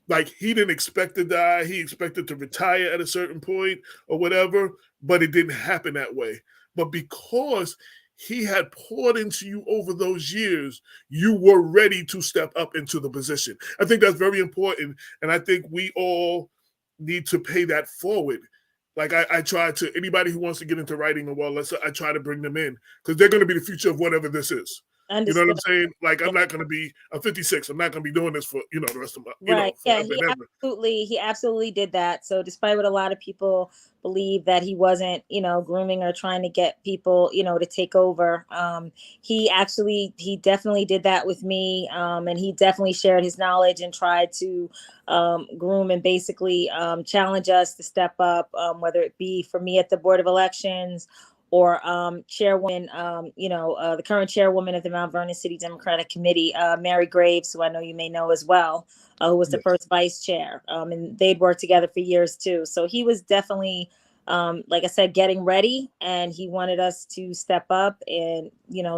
Like, he didn't expect to die. He expected to retire at a certain point or whatever, but it didn't happen that way. But because he had poured into you over those years, you were ready to step up into the position. I think that's very important. And I think we all need to pay that forward. Like, I try to, anybody who wants to get into writing or I try to bring them in, because they're going to be the future of whatever this is. Understood. You know what I'm saying? Like, I'm 56. I'm not going to be doing this for, the rest of my,
right. He absolutely did that. So despite what a lot of people believe, that he wasn't, grooming or trying to get people, to take over, he definitely did that with me. And he definitely shared his knowledge and tried to groom and basically challenge us to step up, whether it be for me at the Board of Elections or chairwoman, the current chairwoman of the Mount Vernon City Democratic Committee, Mary Graves, who I know you may know as well, who was the first vice chair. And they'd worked together for years too. So he was definitely, like I said, getting ready, and he wanted us to step up and,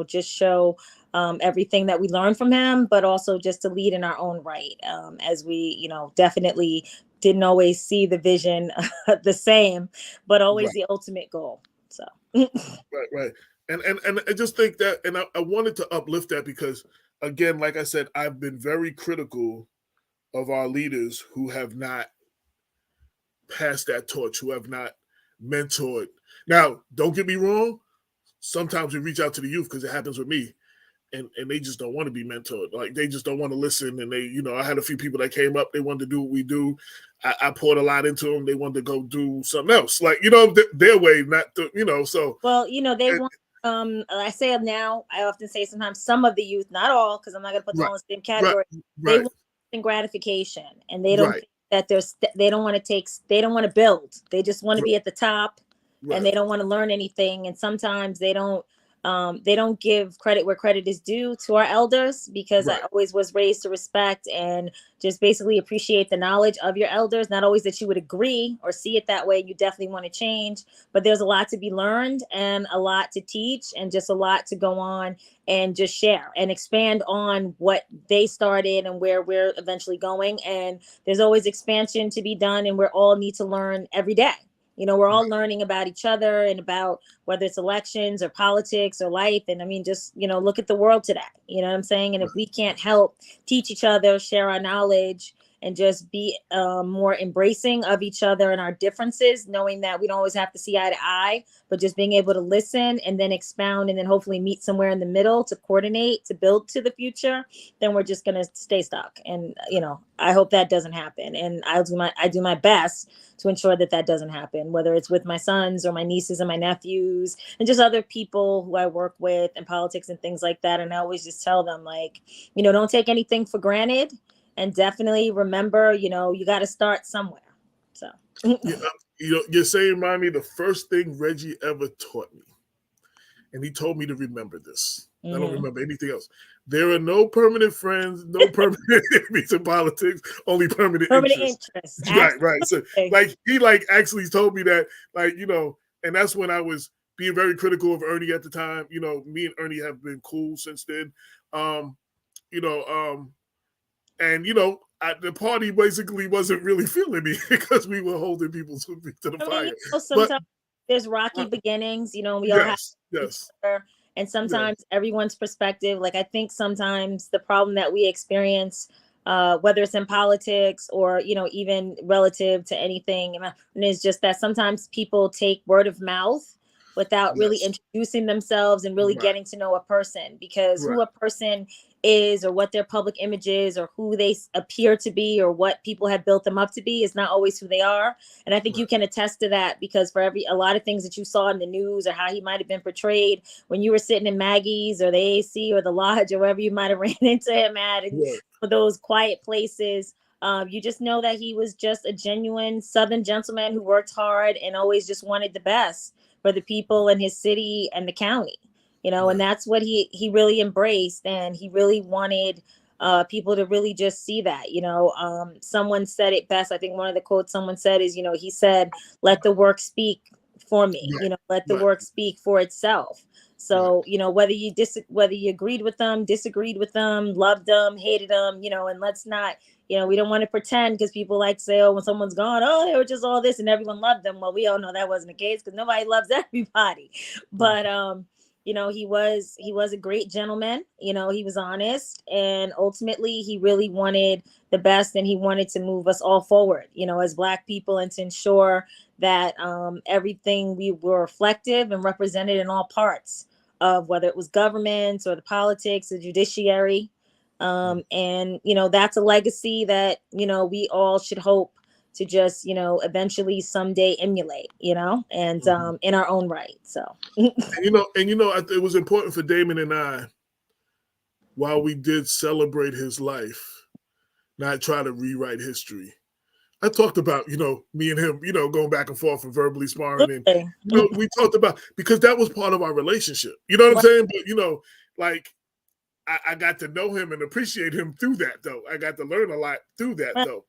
just show everything that we learned from him, but also just to lead in our own right, as we, definitely didn't always see the vision the same, but always the ultimate goal. So.
Right. And I just think that, and I wanted to uplift that because, again, like I said, I've been very critical of our leaders who have not passed that torch, who have not mentored. Now, don't get me wrong. Sometimes we reach out to the youth, because it happens with me, and they just don't want to be mentored. Like, they just don't want to listen. And they, I had a few people that came up, they wanted to do what we do. I poured a lot into them. They wanted to go do something else, like, their way, not the, so.
Well, they want I say it now, I often say sometimes some of the youth, not all, because I'm not going to put them all in the same category. They want gratification, and they don't think that they don't want to build. They just want to be at the top, and they don't want to learn anything. And sometimes they don't give credit where credit is due to our elders, because I always was raised to respect and just basically appreciate the knowledge of your elders. Not always that you would agree or see it that way. You definitely want to change, but there's a lot to be learned and a lot to teach and just a lot to go on and just share and expand on what they started and where we're eventually going. And there's always expansion to be done, and we all need to learn every day. You know, we're all learning about each other and about whether it's elections or politics or life. And I mean, just, you know, look at the world today. You know what I'm saying? And if we can't help teach each other, share our knowledge, and just be more embracing of each other and our differences, knowing that we don't always have to see eye to eye, but just being able to listen and then expound and then hopefully meet somewhere in the middle to coordinate, to build to the future, then we're just going to stay stuck. And, you know, I hope that doesn't happen. And I do my best to ensure that that doesn't happen, whether it's with my sons or my nieces and my nephews and just other people who I work with in politics and things like that. And I always just tell them, like, you know, don't take anything for granted. And definitely remember, you know, you got to start somewhere. So,
you know, you're saying, remind me, the first thing Reggie ever taught me, and he told me to remember this. I don't remember anything else. There are no permanent friends, no permanent enemies in politics, only permanent interests. Right. So, like, he actually told me that, like, you know, and that's when I was being very critical of Ernie at the time. You know, me and Ernie have been cool since then. And, you know, the party basically wasn't really feeling me because we were holding people to the fire.
You know, sometimes there's rocky beginnings, you know, we all have each other, and sometimes everyone's perspective. Like, I think sometimes the problem that we experience, whether it's in politics or, you know, even relative to anything, and it's just that sometimes people take word of mouth without really introducing themselves and really getting to know a person, because who a person is or what their public image is or who they appear to be or what people have built them up to be is not always who they are. And I think you can attest to that, because for a lot of things that you saw in the news or how he might have been portrayed when you were sitting in Maggie's or the AC or the Lodge or wherever you might have ran into him at, and for those quiet places, you just know that he was just a genuine Southern gentleman who worked hard and always just wanted the best for the people in his city and the county, you know, and that's what he really embraced. And he really wanted people to really just see that, you know. Someone said it best. I think one of the quotes someone said is, you know, he said, let the work speak for me, you know, let the work speak for itself. So, you know, whether you agreed with them, disagreed with them, loved them, hated them, you know, and let's not, you know, we don't want to pretend, because people like to say, oh, when someone's gone, oh, they were just all this and everyone loved them. Well, we all know that wasn't the case, because nobody loves everybody. But, you know, he was a great gentleman. You know, he was honest, and ultimately he really wanted the best, and he wanted to move us all forward, you know, as Black people, and to ensure that everything, we were reflective and represented in all parts of whether it was government or the politics, the judiciary. And, you know, that's a legacy that, you know, we all should hope to just, you know, eventually someday emulate, you know, and in our own right. So,
and you know, it was important for Damon and I, while we did celebrate his life, not try to rewrite history. I talked about, you know, me and him, you know, going back and forth and verbally sparring, and, you know, we talked about, because that was part of our relationship. You know what I'm saying? But, you know, like, I got to know him and appreciate him through that, though. I got to learn a lot through that, though.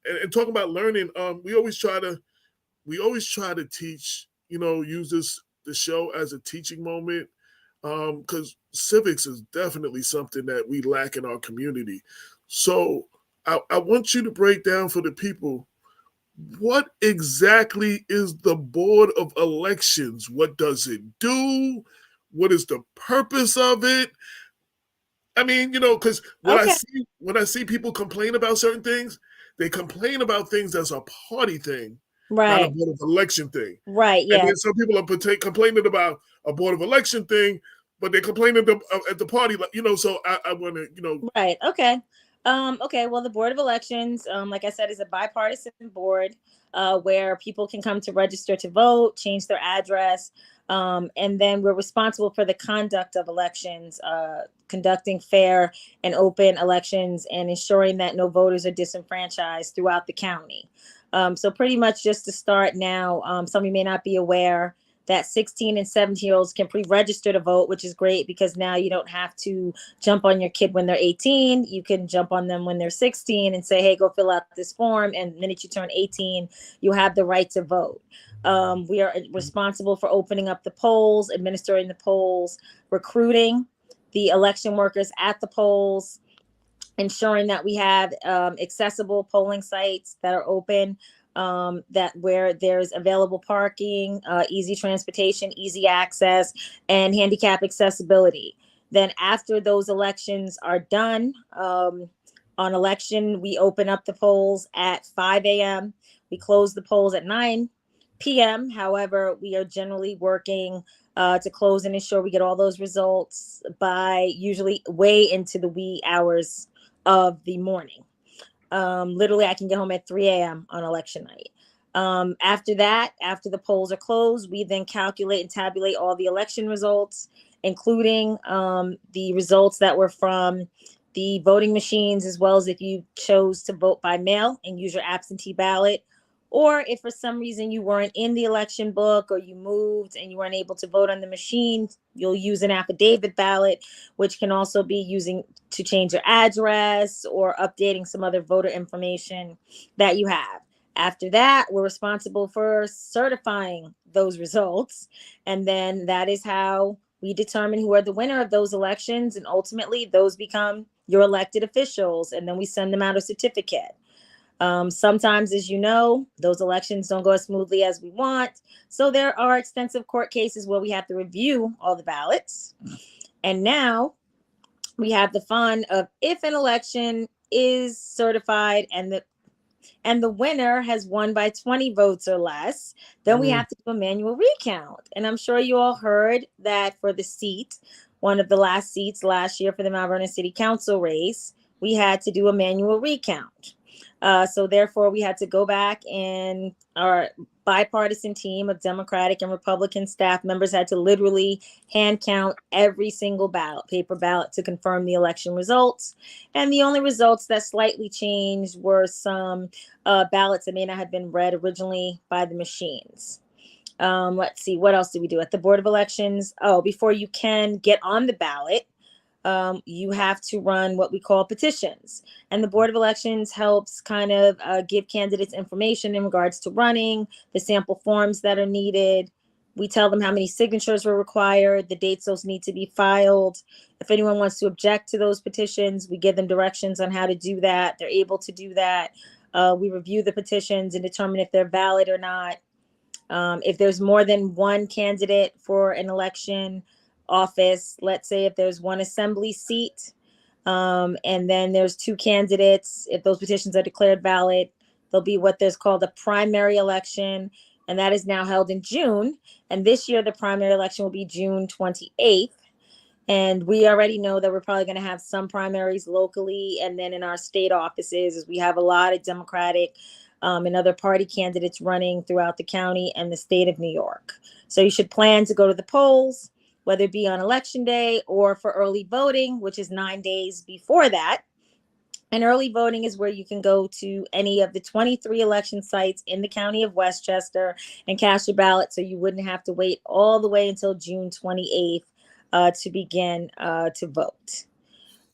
And talking about learning, we always try to teach, you know, use the show as a teaching moment, because civics is definitely something that we lack in our community. So I want you to break down for the people, what exactly is the Board of Elections? What does it do? What is the purpose of it? I mean, you know, because when I see people complain about certain things, they complain about things as a party thing, not a Board of Election thing.
Right, yeah.
And then some people are complaining about a Board of Election thing, but they're complaining at the party, you know, so I want to, you know.
Right, okay. Okay, well, the Board of Elections, like I said, is a bipartisan board where people can come to register to vote, change their address, and then we're responsible for the conduct of elections, conducting fair and open elections and ensuring that no voters are disenfranchised throughout the county. So pretty much just to start now, some of you may not be aware that 16 and 17-year-olds can pre-register to vote, which is great because now you don't have to jump on your kid when they're 18. You can jump on them when they're 16 and say, hey, go fill out this form. And the minute you turn 18, you have the right to vote. We are responsible for opening up the polls, administering the polls, recruiting the election workers at the polls, ensuring that we have accessible polling sites that are open, that where there's available parking, easy transportation, easy access, and handicap accessibility. Then after those elections are done, on election, we open up the polls at 5 a.m. We close the polls at 9 p.m. However, we are generally working to close and ensure we get all those results by usually way into the wee hours of the morning. Literally, I can get home at 3 a.m. on election night. After that, after the polls are closed, we then calculate and tabulate all the election results, including the results that were from the voting machines, as well as if you chose to vote by mail and use your absentee ballot, or if for some reason you weren't in the election book or you moved and you weren't able to vote on the machine, you'll use an affidavit ballot, which can also be using to change your address or updating some other voter information that you have. After that, we're responsible for certifying those results. And then that is how we determine who are the winner of those elections. And ultimately, those become your elected officials. And then we send them out a certificate. Sometimes, as you know, those elections don't go as smoothly as we want. So there are extensive court cases where we have to review all the ballots. And now we have the fun of if an election is certified and the winner has won by 20 votes or less, then we have to do a manual recount. And I'm sure you all heard that for the seat, one of the last seats last year for the Mount Vernon City Council race, we had to do a manual recount. So therefore, we had to go back, and our bipartisan team of Democratic and Republican staff members had to literally hand count every single ballot, paper ballot, to confirm the election results. And the only results that slightly changed were some ballots that may not have been read originally by the machines. Let's see, what else did we do at the Board of Elections? Oh, before you can get on the ballot, you have to run what we call petitions. And the Board of Elections helps kind of give candidates information in regards to running, the sample forms that are needed. We tell them how many signatures were required, the dates those need to be filed. If anyone wants to object to those petitions, we give them directions on how to do that. They're able to do that. We review the petitions and determine if they're valid or not. If there's more than one candidate for an election office, let's say if there's one assembly seat, and then there's two candidates, if those petitions are declared valid, there'll be what there's called a primary election, and that is now held in June. And this year, the primary election will be June 28th. And we already know that we're probably going to have some primaries locally, and then in our state offices, as we have a lot of Democratic and other party candidates running throughout the county and the state of New York. So you should plan to go to the polls, whether it be on election day or for early voting, which is 9 days before that. And early voting is where you can go to any of the 23 election sites in the county of Westchester and cast your ballot, so you wouldn't have to wait all the way until June 28th to begin to vote.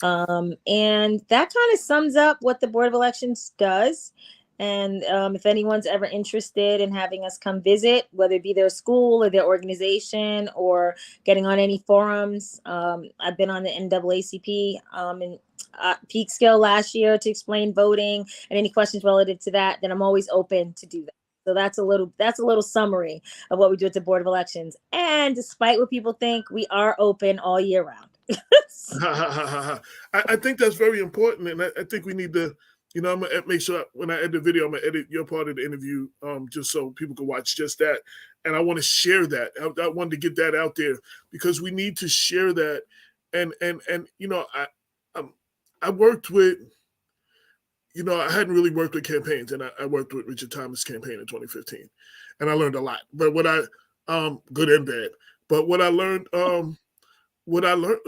And that kind of sums up what the Board of Elections does. And if anyone's ever interested in having us come visit, whether it be their school or their organization or getting on any forums, I've been on the NAACP and Peekskill last year to explain voting and any questions relative to that, then I'm always open to do that. So that's a little summary of what we do at the Board of Elections. And despite what people think, we are open all year round.
I think that's very important. And I think we need to, I'm going to make sure when I edit the video, I'm going to edit your part of the interview just so people can watch just that. And I want to share that. I wanted to get that out there because we need to share that. And I worked with I hadn't really worked with campaigns, and I worked with Richard Thomas' campaign in 2015, and I learned a lot. But what I, good and bad. But what I learned,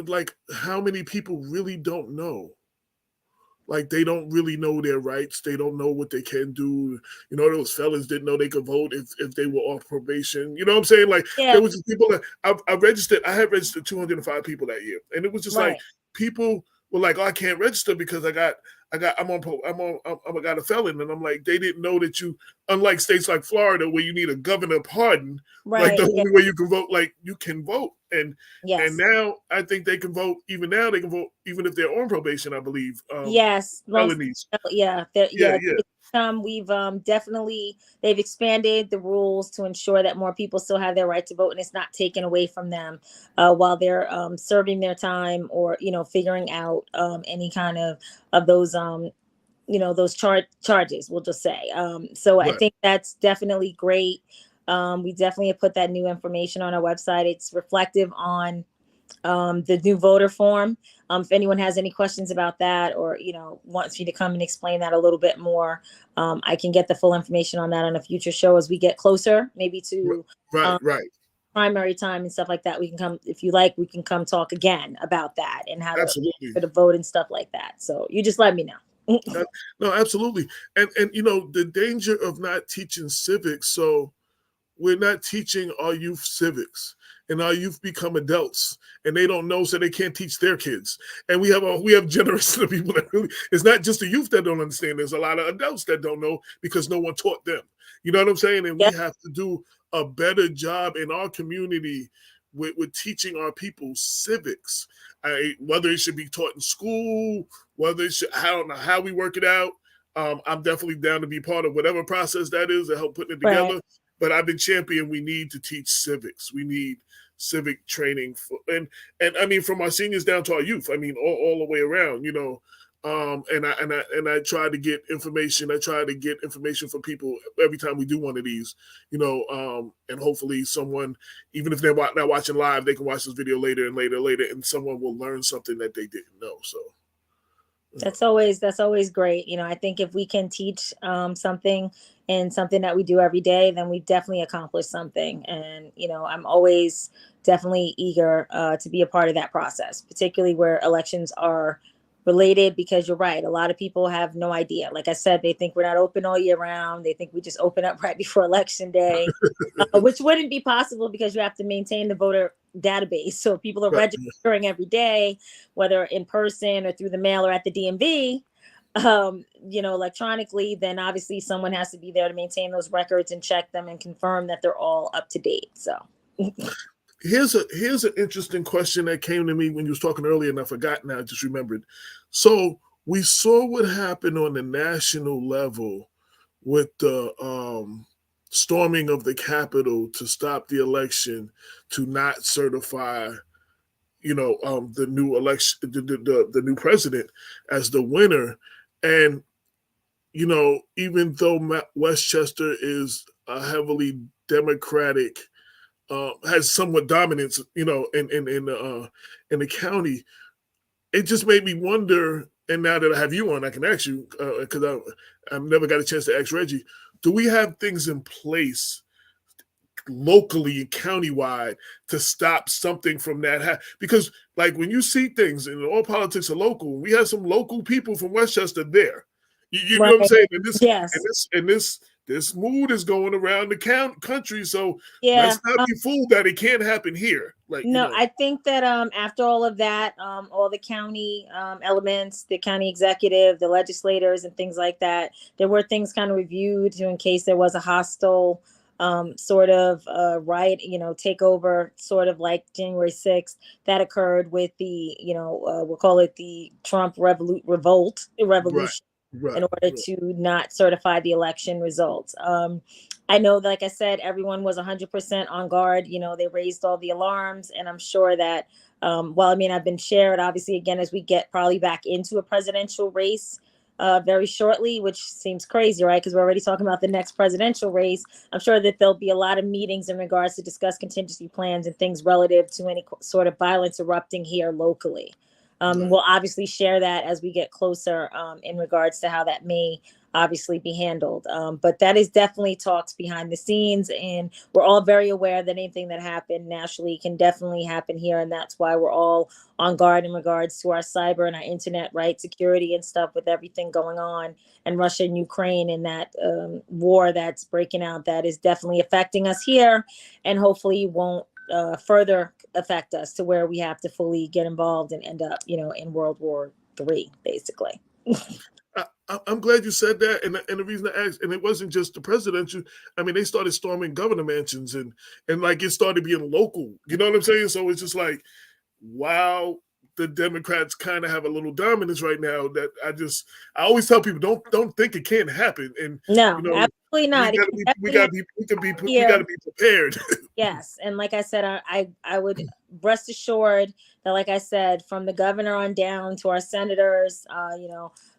like how many people really don't know. Like they don't really know their rights. They don't know what they can do. Those fellas didn't know they could vote if they were off probation. You know what I'm saying? Like there was just people that I registered. I had registered 205 people that year, and it was just like people were like, "Oh, I can't register because I got a felon," and I'm like, they didn't know that you, unlike states like Florida where you need a governor pardon, like the only way you can vote, like you can vote, and now I think they can vote. Even now they can vote even if they're on probation, I believe. Felonies.
We've definitely, they've expanded the rules to ensure that more people still have their right to vote and it's not taken away from them while they're serving their time or figuring out any kind of those those charges, we'll just say. I think that's definitely great. We definitely have put that new information on our website. It's reflective on the new voter form. If anyone has any questions about that or, wants me to come and explain that a little bit more, I can get the full information on that on a future show as we get closer, maybe to primary time and stuff like that. We can come, if you like, we can come talk again about that and how to vote and stuff like that. So you just let me know.
No, absolutely. And the danger of not teaching civics. So we're not teaching our youth civics, and our youth become adults and they don't know, so they can't teach their kids. And we have generations of people that really, it's not just the youth that don't understand. There's a lot of adults that don't know because no one taught them. You know what I'm saying? And we have to do a better job in our community with teaching our people civics. Whether it should be taught in school, whether it should, I don't know how we work it out. I'm definitely down to be part of whatever process that is to help putting it together. Right. But I've been championing, we need to teach civics. We need civic training and I mean from our seniors down to our youth. I mean all the way around, and I try to get information. I try to get information from people every time we do one of these, and hopefully someone, even if they're not watching live, they can watch this video later, and someone will learn something that they didn't know. So
that's always great. I think if we can teach something and something that we do every day, then we definitely accomplish something. And, I'm always definitely eager to be a part of that process, particularly where elections are related, because you're right. A lot of people have no idea. Like I said, they think we're not open all year round. They think we just open up right before election day, which wouldn't be possible because you have to maintain the voter database. So people are registering every day, whether in person or through the mail or at the DMV, electronically, then obviously someone has to be there to maintain those records and check them and confirm that they're all up to date. So
here's an interesting question that came to me when you was talking earlier, and I forgot now, I just remembered. So we saw what happened on the national level with the storming of the Capitol to stop the election, to not certify, the new election, the new president as the winner. And, even though Westchester is a heavily Democratic, has somewhat dominance, in the county, it just made me wonder. And now that I have you on, I can ask you, because I've never got a chance to ask Reggie, do we have things in place locally and countywide to stop something from that? Because like when you see things, and all politics are local, we have some local people from Westchester there. You know what I'm saying? And this mood is going around the country, so let's not be fooled that it can't happen here.
I think that after all of that, all the county elements, the county executive, the legislators, and things like that, there were things kind of reviewed in case there was a hostile sort of riot, takeover, sort of like January 6th that occurred with the, we'll call it the Trump revolution. In order to not certify the election results. I know, like I said, everyone was 100% on guard. They raised all the alarms, and I'm sure that while I've been shared, obviously, again, as we get probably back into a presidential race very shortly, which seems crazy, right? Because we're already talking about the next presidential race. I'm sure that there'll be a lot of meetings in regards to discuss contingency plans and things relative to any sort of violence erupting here locally. We'll obviously share that as we get closer in regards to how that may obviously be handled. But that is definitely talks behind the scenes, and we're all very aware that anything that happened nationally can definitely happen here. And that's why we're all on guard in regards to our cyber and our internet, right, security and stuff with everything going on and Russia and Ukraine and that war that's breaking out that is definitely affecting us here, and hopefully won't further affect us to where we have to fully get involved and end up, in World War III, basically.
I'm glad you said that, and the reason I asked, and it wasn't just the presidential. I mean, they started storming governor mansions, and like it started being local. You know what I'm saying? So it's just like, wow, the Democrats kind of have a little dominance right now. That I always tell people, don't think it can't happen. And
no, absolutely not.
We gotta be prepared.
Yes, and like I said, I would rest assured that, like I said, from the governor on down to our senators,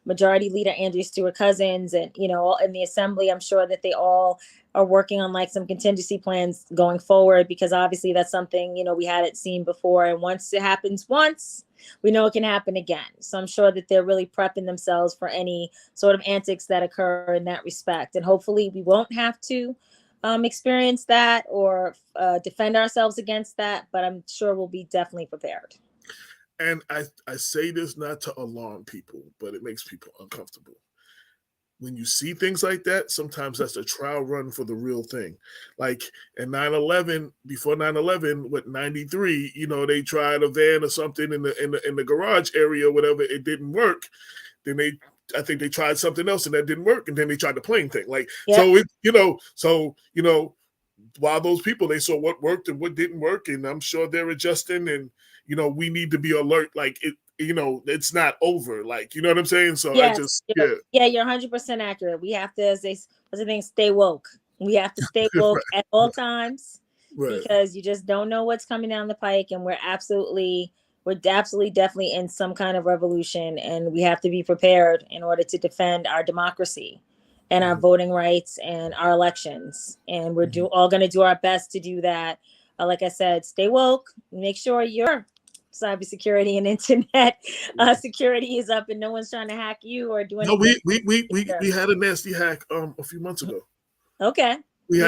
Majority Leader Andrew Stewart Cousins, and in the assembly, I'm sure that they all are working on like some contingency plans going forward, because obviously that's something we hadn't seen before, and once it happens once, we know it can happen again. So I'm sure that they're really prepping themselves for any sort of antics that occur in that respect, and hopefully we won't have to experience that or defend ourselves against that, but I'm sure we'll be definitely prepared.
And I say this not to alarm people, but it makes people uncomfortable. When you see things like that, sometimes that's a trial run for the real thing. Like in 9/11, before 9/11, with 93, they tried a van or something in the garage area, or whatever. It didn't work. Then I think they tried something else and that didn't work, and then they tried the plane thing. Like, yep. So while those people, they saw what worked and what didn't work, and I'm sure they're adjusting, and we need to be alert. Like it's not over. Like, you know what I'm saying? So
yes, you're 100% accurate. We have to, stay woke. We have to stay woke at all times, right? Because you just don't know what's coming down the pike, and we're absolutely definitely in some kind of revolution, and we have to be prepared in order to defend our democracy and our voting rights and our elections. And we're all going to do our best to do that. Like I said, stay woke, make sure your cybersecurity and internet security is up and no one's trying to hack you or do anything.
No, we had a nasty hack a few months ago.
Okay.
We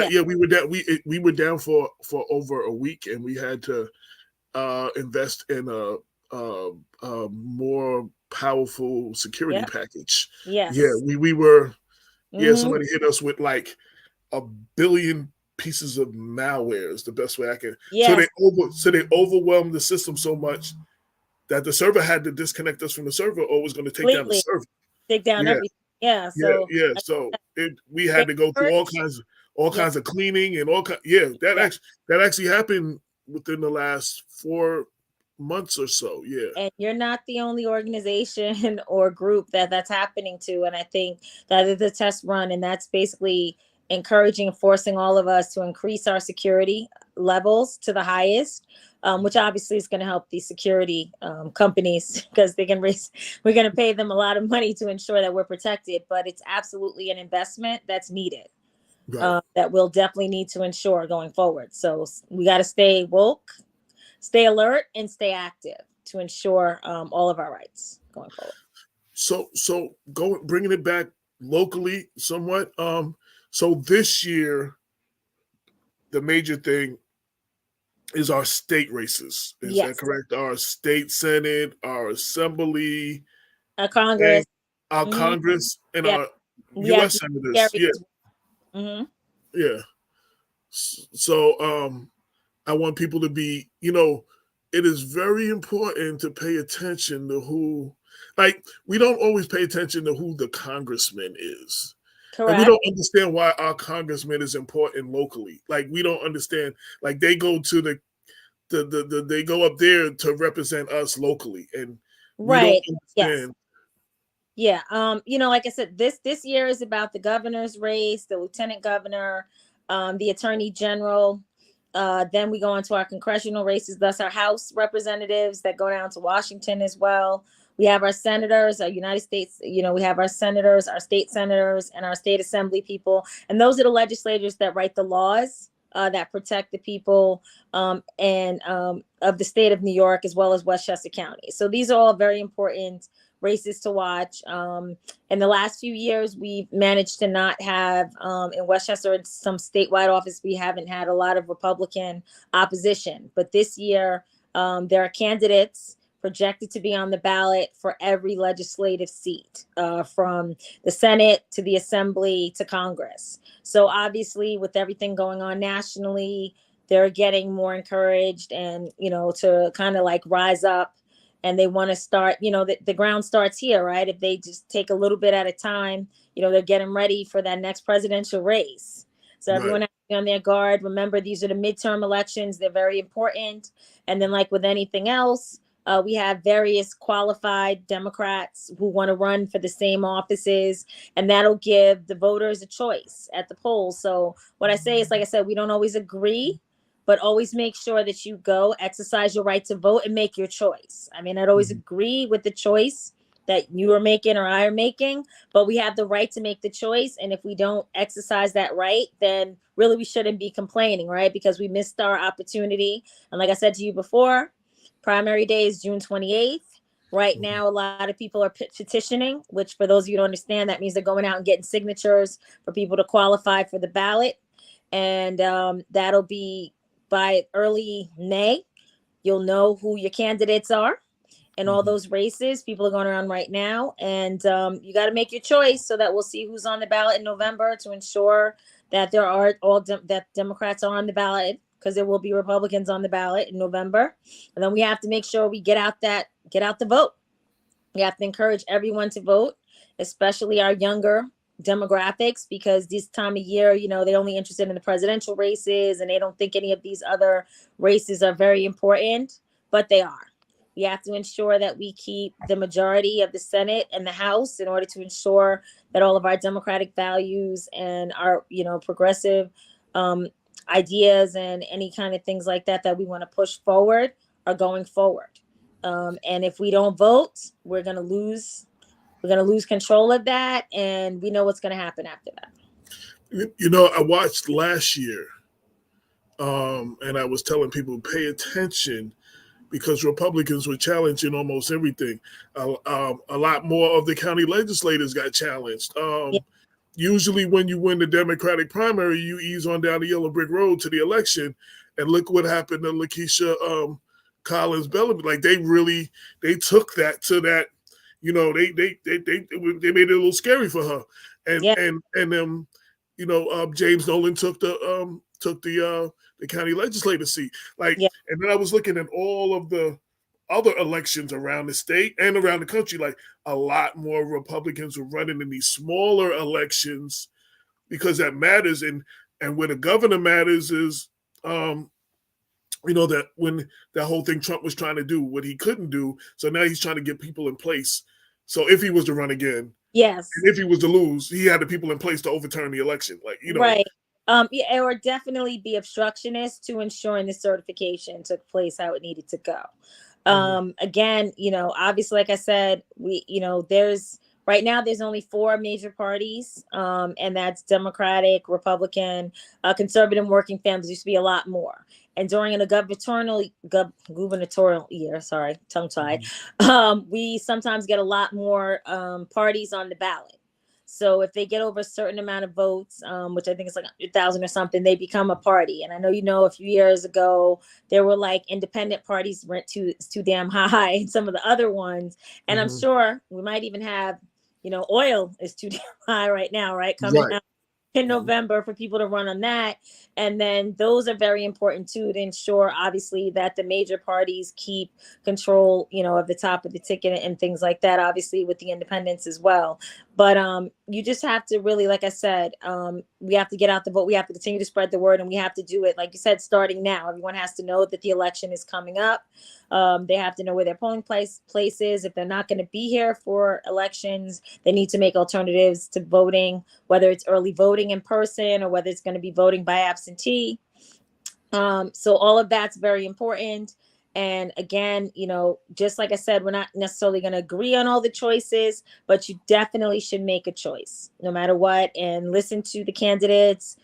were down for over a week, and we had to invest in a more powerful security package.
Yes.
Yeah, we were. Yeah, somebody hit us with like 1 billion pieces of malware is the best way I can. Yes. So they overwhelmed the system so much that the server had to disconnect us from the server, or was going to take down the server.
Take down everything. Yeah. So
So we had to go through all kinds of cleaning and all kinds. Yeah, that actually happened within the last 4 months or so. Yeah.
And you're not the only organization or group that's happening to. And I think that is a test run, and that's basically encouraging and forcing all of us to increase our security levels to the highest, which obviously is going to help these security companies, because we're going to pay them a lot of money to ensure that we're protected, but it's absolutely an investment that's needed. Right. That we'll definitely need to ensure going forward. So we got to stay woke, stay alert, and stay active to ensure all of our rights going forward.
So bringing it back locally somewhat. So this year, the major thing is our state races. Is that correct? Our state senate, our assembly,
our Congress,
our Congress, and our U.S. senators. Yeah. So I want people to be, it is very important to pay attention to who, like, we don't always pay attention to who the congressman is. Correct. And we don't understand why our congressman is important locally. Like, we don't understand, like, they go to they go up there to represent us locally. And we don't understand.
Yes. Yeah. Like I said, this year is about the governor's race, the lieutenant governor, the attorney general. Then we go on to our congressional races, thus our House representatives that go down to Washington as well. We have our senators, our United States, we have our senators, our state senators, and our state assembly people. And those are the legislators that write the laws that protect the people and of the state of New York, as well as Westchester County. So these are all very important races to watch. In the last few years, we've managed to not have in Westchester, in some statewide office, we haven't had a lot of Republican opposition. But this year, there are candidates projected to be on the ballot for every legislative seat, from the Senate to the Assembly to Congress. So obviously, with everything going on nationally, they're getting more encouraged and, to kind of like rise up, and they want to start, the ground starts here, right? If they just take a little bit at a time, they're getting ready for that next presidential race. So everyone has to be on their guard. Remember, these are the midterm elections. They're very important. And then like with anything else, we have various qualified Democrats who want to run for the same offices, and that'll give the voters a choice at the polls. So what I say is, like I said, we don't always agree, but always make sure that you go exercise your right to vote and make your choice. I mean, I'd always agree with the choice that you are making or I are making, but we have the right to make the choice. And if we don't exercise that right, then really we shouldn't be complaining, right? Because we missed our opportunity. And like I said to you before, primary day is June 28th. Right now, a lot of people are petitioning, which for those of you who don't understand, that means they're going out and getting signatures for people to qualify for the ballot. And that'll be by early May. You'll know who your candidates are in all those races. People are going around right now. And you got to make your choice so that we'll see who's on the ballot in November to ensure that there are that Democrats are on the ballot, because there will be Republicans on the ballot in November. And then we have to make sure we get out the vote. We have to encourage everyone to vote, especially our younger demographics, because this time of year, they're only interested in the presidential races and they don't think any of these other races are very important, but they are. We have to ensure that we keep the majority of the Senate and the House in order to ensure that all of our democratic values and our, progressive ideas and any kind of things like that we want to push forward are going forward. And if we don't vote, we're going to lose control of that. And we know what's going to happen after that.
I watched last year and I was telling people, pay attention, because Republicans were challenging almost everything. A lot more of the county legislators got challenged. Usually when you win the Democratic primary, you ease on down the yellow brick road to the election. And look what happened to Lakeisha Collins Bellamy. Like they took that to that, they made it a little scary for her. And James Nolan took the county legislator seat. And then I was looking at all of the other elections around the state and around the country. Like a lot more Republicans were running in these smaller elections because that matters. And where the governor matters is, that when that whole thing Trump was trying to do, what he couldn't do. So now he's trying to get people in place. So if he was to run again,
yes,
and if he was to lose, he had the people in place to overturn the election.
Right. It would definitely be obstructionist to ensuring the certification took place how it needed to go. Again, obviously, like I said, right now there's only 4 major parties, and that's Democratic, Republican, Conservative, Working Families. Used to be a lot more. And during a gubernatorial year, tongue-tied, we sometimes get a lot more parties on the ballot. So if they get over a certain amount of votes, which I think is like 100,000 or something, they become a party. And I know, a few years ago, there were like independent parties went too damn high, and some of the other ones. And I'm sure we might even have, oil is too damn high right now, right? Coming out in November for people to run on that. And then those are very important too, to ensure obviously that the major parties keep control, of the top of the ticket and things like that, obviously with the independents as well. But you just have to really, like I said, we have to get out the vote. We have to continue to spread the word, and we have to do it, like you said, starting now. Everyone has to know that the election is coming up. They have to know where their polling place is. If they're not going to be here for elections, they need to make alternatives to voting, whether it's early voting in person or whether it's going to be voting by absentee. So all of that's very important. And again, just like I said, we're not necessarily going to agree on all the choices, but you definitely should make a choice no matter what, and listen to the candidates,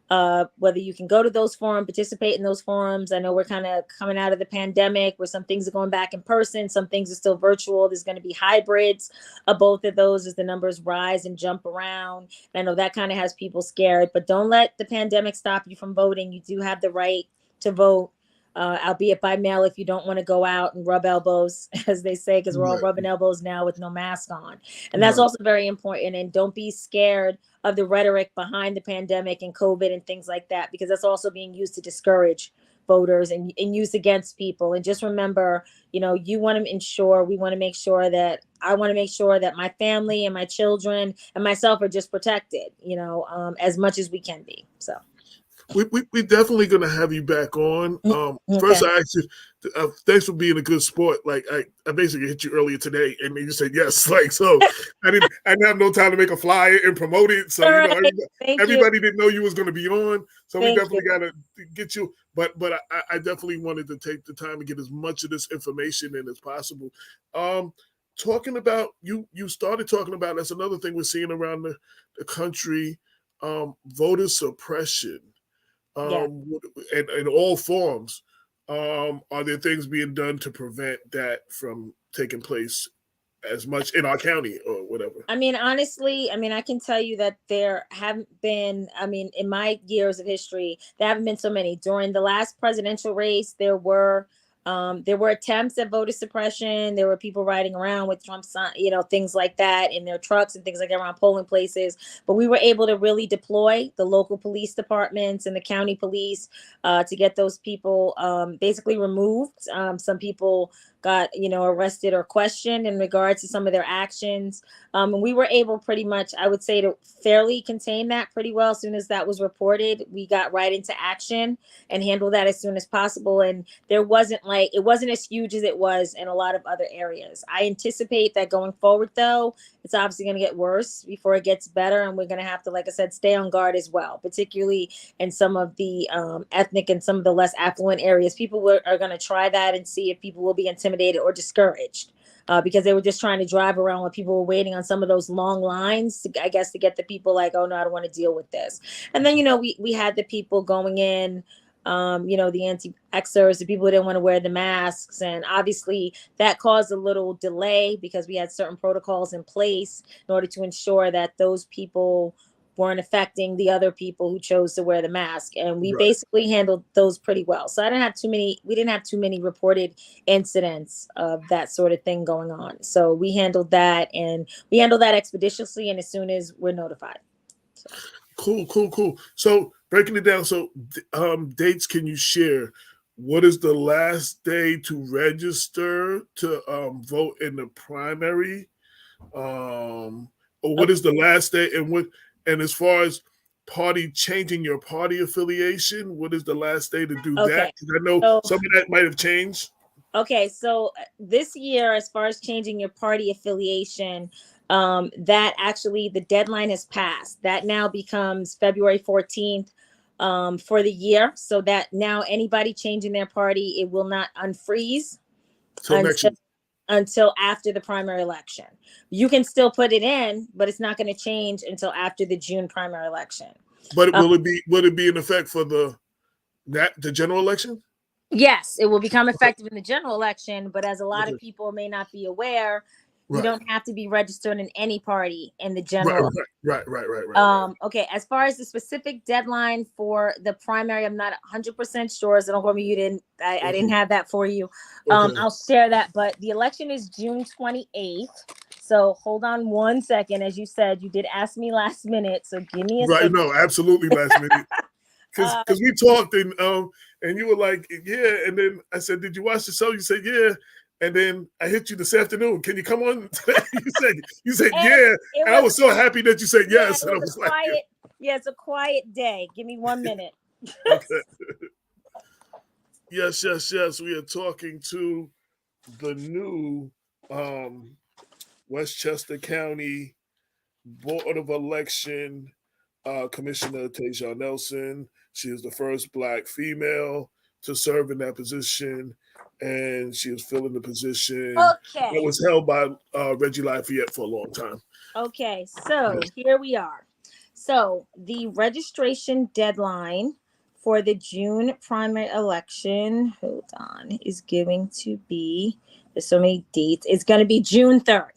whether you can go to those forums, participate in those forums. I know we're kind of coming out of the pandemic where some things are going back in person, some things are still virtual. There's going to be hybrids of both of those as the numbers rise and jump around. And I know that kind of has people scared, but don't let the pandemic stop you from voting. You do have the right to vote, albeit by mail if you don't want to go out and rub elbows, as they say, because we're all rubbing elbows now with no mask on. And that's also very important. And don't be scared of the rhetoric behind the pandemic and COVID and things like that, because that's also being used to discourage voters and used against people. And just remember, we want to make sure that my family and my children and myself are just protected, as much as we can be. So.
We definitely going to have you back on. First, I asked you, thanks for being a good sport. Like I basically hit you earlier today, and you said yes. Like so, I didn't have no time to make a flyer and promote it. So everybody didn't know you was going to be on. So we definitely got to get you. But I definitely wanted to take the time to get as much of this information in as possible. Talking about you started talking about, that's another thing we're seeing around the country, voter suppression. In all forms, are there things being done to prevent that from taking place as much in our county or whatever?
I mean, honestly, I can tell you that there haven't been, in my years of history, there haven't been so many. During the last presidential race, there were attempts at voter suppression. There were people riding around with Trump sign, things like that in their trucks and things like that around polling places. But we were able to really deploy the local police departments and the county police to get those people basically removed. Some people got, arrested or questioned in regards to some of their actions. And we were able pretty much, I would say, to fairly contain that pretty well. As soon as that was reported, we got right into action and handled that as soon as possible. And it wasn't as huge as it was in a lot of other areas. I anticipate that going forward, though, it's obviously going to get worse before it gets better. And we're going to have to, like I said, stay on guard as well, particularly in some of the ethnic and some of the less affluent areas. People are going to try that and see if people will be intimidated or discouraged because they were just trying to drive around when people were waiting on some of those long lines, to get the people like, oh, no, I don't want to deal with this. And then, we had the people going in, the anti-vaxxers, the people who didn't want to wear the masks. And obviously that caused a little delay because we had certain protocols in place in order to ensure that those people weren't affecting the other people who chose to wear the mask. And we basically handled those pretty well. So we didn't have too many reported incidents of that sort of thing going on. So we handled that, and we handled that expeditiously and as soon as we're notified. So.
Cool. So breaking it down. So dates, can you share? What is the last day to register to vote in the primary? Or what is the last day, and as far as changing your party affiliation, what is the last day to do that? Because I know some of that might have changed. Okay,
so this year, as far as changing your party affiliation, that actually the deadline has passed. That now becomes February 14th for the year. So that now anybody changing their party, it will not unfreeze until after the primary election. You can still put it in, but it's not going to change until after the June primary election.
But will it be in effect for the general election?
Yes, it will become effective in the general election, but as a lot of people may not be aware, you don't have to be registered in any party in the general.
Right.
Okay, as far as the specific deadline for the primary, I'm not 100% sure, so don't worry, I didn't have that for you. I'll share that, but the election is June 28th. So hold on one second. As you said, you did ask me last minute, so give me a second.
No, absolutely last minute. Because we talked and you were like, yeah, and then I said, did you watch the show? You said, yeah. And then I hit you this afternoon. Can you come on? you said yeah. And I was so happy that you said yes. And I was like,
it's a quiet day. Give me 1 minute.
Okay. Yes. We are talking to the new Westchester County Board of Election Commissioner Taejon Nelson. She is the first Black female to serve in that position, and she is filling the position that was held by Reggie Lafayette for a long time.
Okay, so here we are. So the registration deadline for the June primary election, hold on, is going to be, there's so many dates. It's going to be June 3rd.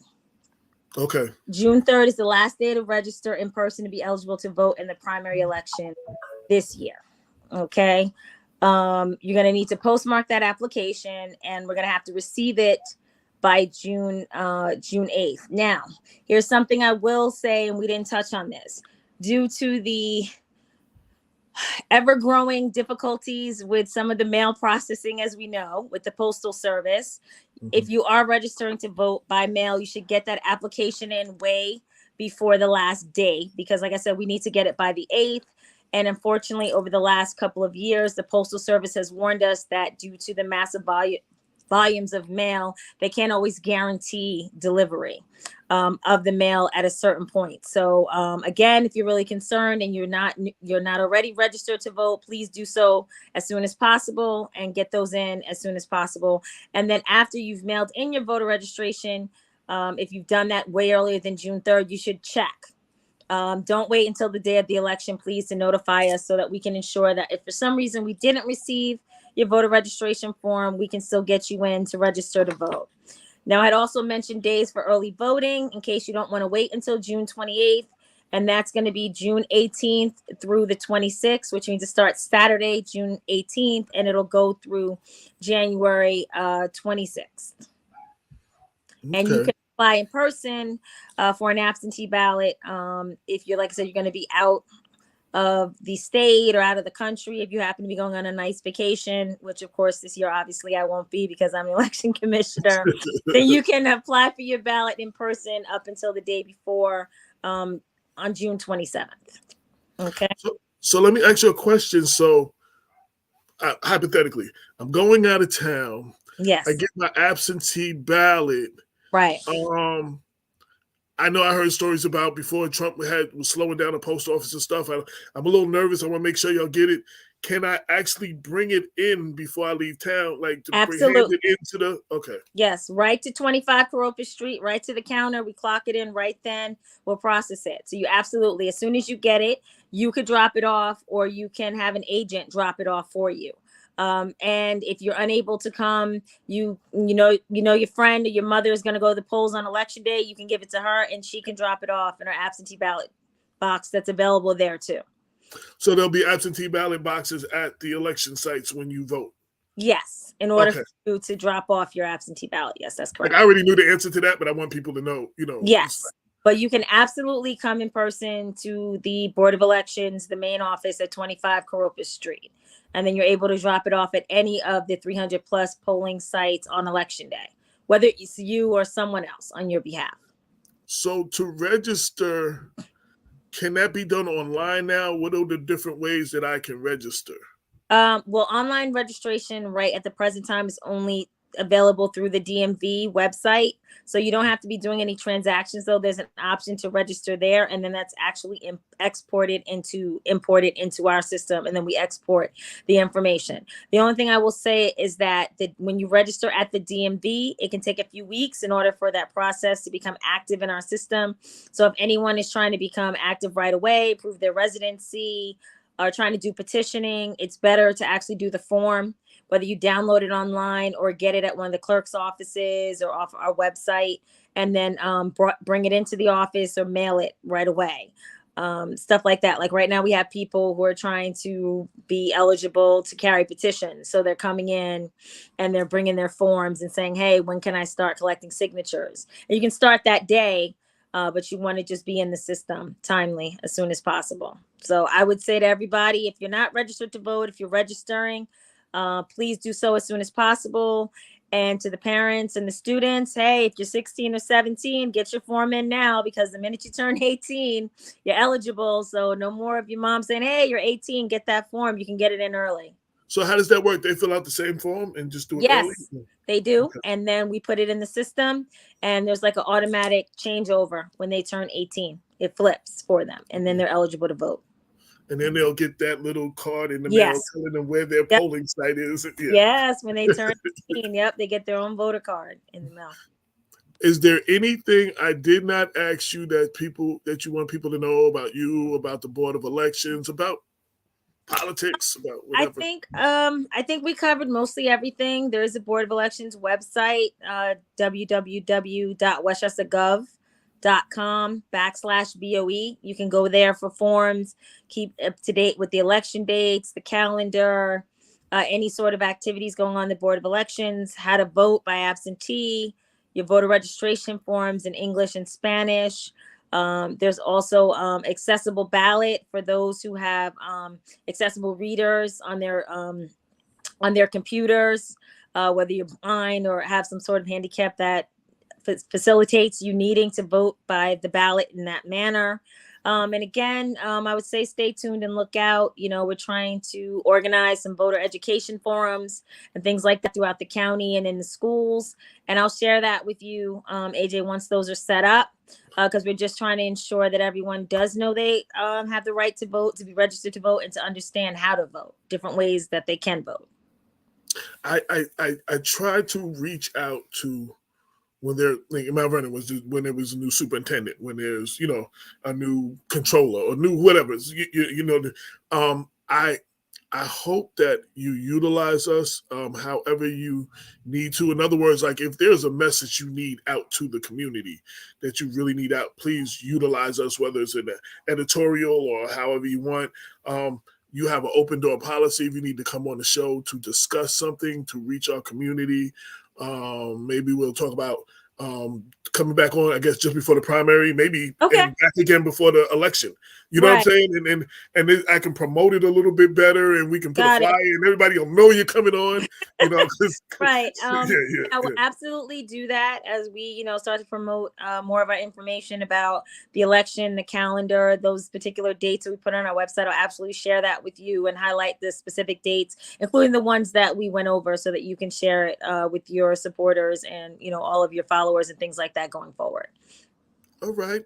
Okay.
June 3rd is the last day to register in person to be eligible to vote in the primary election this year. Okay. You're going to need to postmark that application, and we're going to have to receive it by June 8th. Now, here's something I will say, and we didn't touch on this. Due to the ever-growing difficulties with some of the mail processing, as we know, with the Postal Service, if you are registering to vote by mail, you should get that application in way before the last day, because like I said, we need to get it by the 8th. And unfortunately, over the last couple of years, the Postal Service has warned us that due to the massive volumes of mail, they can't always guarantee delivery of the mail at a certain point. So again, if you're really concerned and you're not already registered to vote, please do so as soon as possible and get those in as soon as possible. And then after you've mailed in your voter registration, if you've done that way earlier than June 3rd, you should check. Don't wait until the day of the election, please, to notify us so that we can ensure that if for some reason we didn't receive your voter registration form, we can still get you in to register to vote. Now, I'd also mentioned days for early voting in case you don't want to wait until June 28th. And that's going to be June 18th through the 26th, which means it starts Saturday, June 18th, and it'll go through January 26th. Okay. And you can apply in person for an absentee ballot. If you're, like I said, you're going to be out of the state or out of the country, if you happen to be going on a nice vacation, which of course this year obviously I won't be because I'm the election commissioner, then you can apply for your ballot in person up until the day before on June 27th. Okay.
So let me ask you a question. So hypothetically, I'm going out of town.
Yes.
I get my absentee ballot.
Right.
I know I heard stories about before Trump was slowing down the post office and stuff. I'm a little nervous. I want to make sure y'all get it. Can I actually bring it in before I leave town? Like to
Absolutely.
Bring it into the, okay.
Yes, right to 25 Caropa Street, right to the counter. We clock it in right then. We'll process it. So you absolutely, as soon as you get it, you could drop it off or you can have an agent drop it off for you. And if you're unable to come, you know your friend or your mother is going to go to the polls on election day. You can give it to her and she can drop it off in her absentee ballot box that's available there too.
So there'll be absentee ballot boxes at the election sites when you vote.
Yes, in order for you to drop off your absentee ballot. Yes, that's correct.
Like I already knew the answer to that, but I want people to know,
Yes, but you can absolutely come in person to the Board of Elections, the main office at 25 Caropa Street. And then you're able to drop it off at any of the 300 plus polling sites on election day, whether it's you or someone else on your behalf.
So to register, can that be done online now? What are the different ways that I can register?
Well, online registration right at the present time is only available through the DMV website. So you don't have to be doing any transactions, though. There's an option to register there, and then that's actually imported into our system, and then we export the information. The only thing I will say is that when you register at the DMV, it can take a few weeks in order for that process to become active in our system. So if anyone is trying to become active right away, prove their residency, or trying to do petitioning, it's better to actually do the form, whether you download it online or get it at one of the clerk's offices or off our website, and then bring it into the office or mail it right away. Stuff like that. Like right now we have people who are trying to be eligible to carry petitions. So they're coming in and they're bringing their forms and saying, hey, when can I start collecting signatures? And you can start that day, but you want to just be in the system timely as soon as possible. So I would say to everybody, if you're not registered to vote, if you're registering, please do so as soon as possible. And to the parents and the students, hey, if you're 16 or 17, get your form in now, because the minute you turn 18, you're eligible. So no more of your mom saying, hey, you're 18, get that form. You can get it in early.
So how does that work? They fill out the same form and just do it early?
Yes, they do.
Okay.
And then we put it in the system, and there's like an automatic changeover when they turn 18. It flips for them, and then they're eligible to vote.
And then they'll get that little card in the mail telling them where their polling site is. Yeah.
Yes, when they turn 18, they get their own voter card in the mail.
Is there anything I did not ask you that you want people to know about you, about the Board of Elections, about politics, about whatever?
I think we covered mostly everything. There is a Board of Elections website, www.westchestergov.com/BOE. You can go there for forms, keep up to date with the election dates, the calendar, any sort of activities going on in the Board of Elections, how to vote by absentee, your voter registration forms in English and Spanish. There's also accessible ballot for those who have accessible readers on their computers, whether you're blind or have some sort of handicap that facilitates you needing to vote by the ballot in that manner. And again, I would say stay tuned and look out. We're trying to organize some voter education forums and things like that throughout the county and in the schools. And I'll share that with you, AJ, once those are set up, because we're just trying to ensure that everyone does know they have the right to vote, to be registered to vote, and to understand how to vote, different ways that they can vote.
I tried to reach out to when they're like Mount Vernon when there was a new superintendent, when there's a new controller or new whatever. I hope that you utilize us however you need to. In other words, like if there's a message you need out to the community that you really need out, please utilize us, whether it's in an editorial or however you want. You have an open door policy if you need to come on the show to discuss something, to reach our community. Maybe we'll talk about coming back on, I guess, just before the primary, maybe and back again before the election. You know what I'm saying? And then I can promote it a little bit better, and we can put a flyer, and everybody will know you're coming on. Right.
I will absolutely do that as we, start to promote more of our information about the election, the calendar, those particular dates that we put on our website. I'll absolutely share that with you and highlight the specific dates, including the ones that we went over, so that you can share it with your supporters and all of your followers and things like that going forward.
All right.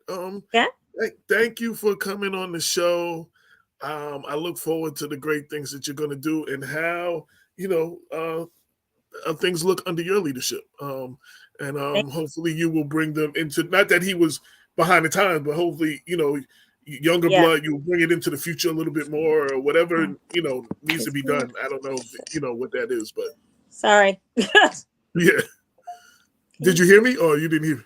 Thank you for coming on the show. I look forward to the great things that you're going to do and how things look under your leadership. And hopefully you will bring them into, not that he was behind the times, but hopefully younger blood, you'll bring it into the future a little bit more, or whatever needs to be done. I don't know what that is, but
sorry.
Yeah. Did you hear me or you didn't hear me?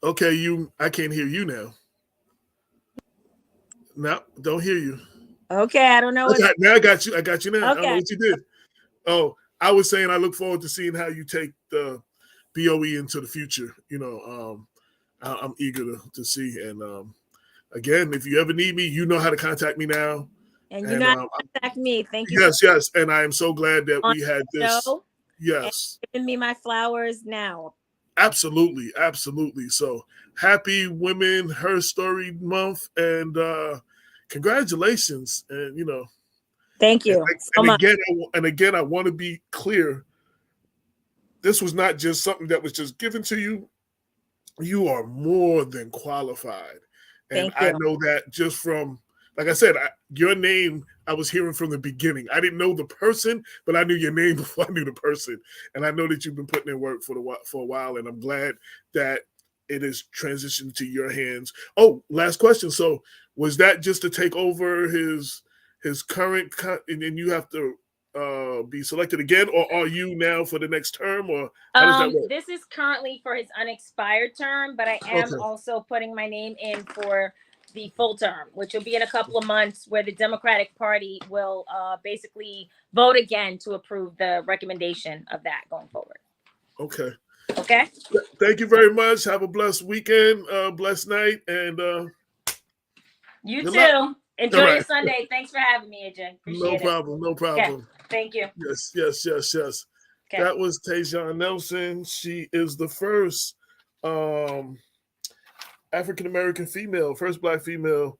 Okay, I can't hear you now. No, don't hear you.
Okay, I don't know.
Now I got you. I got you now.
Okay.
I don't know what you did. Oh, I was saying I look forward to seeing how you take the BOE into the future. I'm eager to see. And again, if you ever need me, you know how to contact me now.
And you know how to contact me. Thank you.
Yes. And I am so glad that we had this. Yes.
Giving me my flowers now.
Absolutely. So happy Women Her Story Month, and congratulations. And
thank you so much.
Again, I want to be clear. This was not just something that was just given to you. You are more than qualified. And I know that just from, like I said, your name I was hearing from the beginning. I didn't know the person, but I knew your name before I knew the person. And I know that you've been putting in work for a while, and I'm glad that it is transitioned to your hands. Oh, last question. So was that just to take over his current, and then you have to be selected again, or are you now for the next term, or how does that work?
This is currently for his unexpired term, but I am also putting my name in for the full term, which will be in a couple of months, where the Democratic Party will basically vote again to approve the recommendation of that going forward.
Okay.
Thank
you very much. Have a blessed weekend, blessed night, and
you too. Luck. Enjoy your Sunday. Thanks for having me, AJ.
No problem.
Okay. Thank you.
Yes. Okay. That was Taejon Nelson. She is the first African-American female, first Black female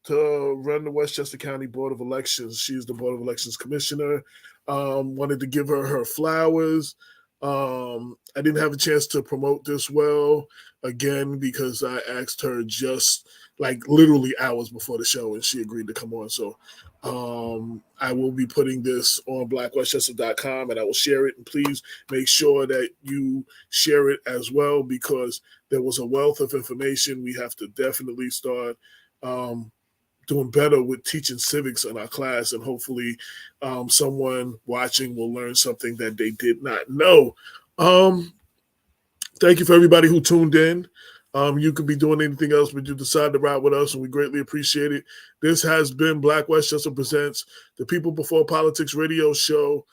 to run the Westchester County Board of Elections. She's the Board of Elections Commissioner. Wanted to give her flowers. I didn't have a chance to promote this well, again, because I asked her just like literally hours before the show, and she agreed to come on. So I will be putting this on blackwestchester.com, and I will share it. And please make sure that you share it as well, because there was a wealth of information. We have to definitely start doing better with teaching civics in our class, and hopefully someone watching will learn something that they did not know. Thank you for everybody who tuned in. You could be doing anything else, but you decide to ride with us, and we greatly appreciate it. This has been Black Westchester Presents, the People Before Politics radio show,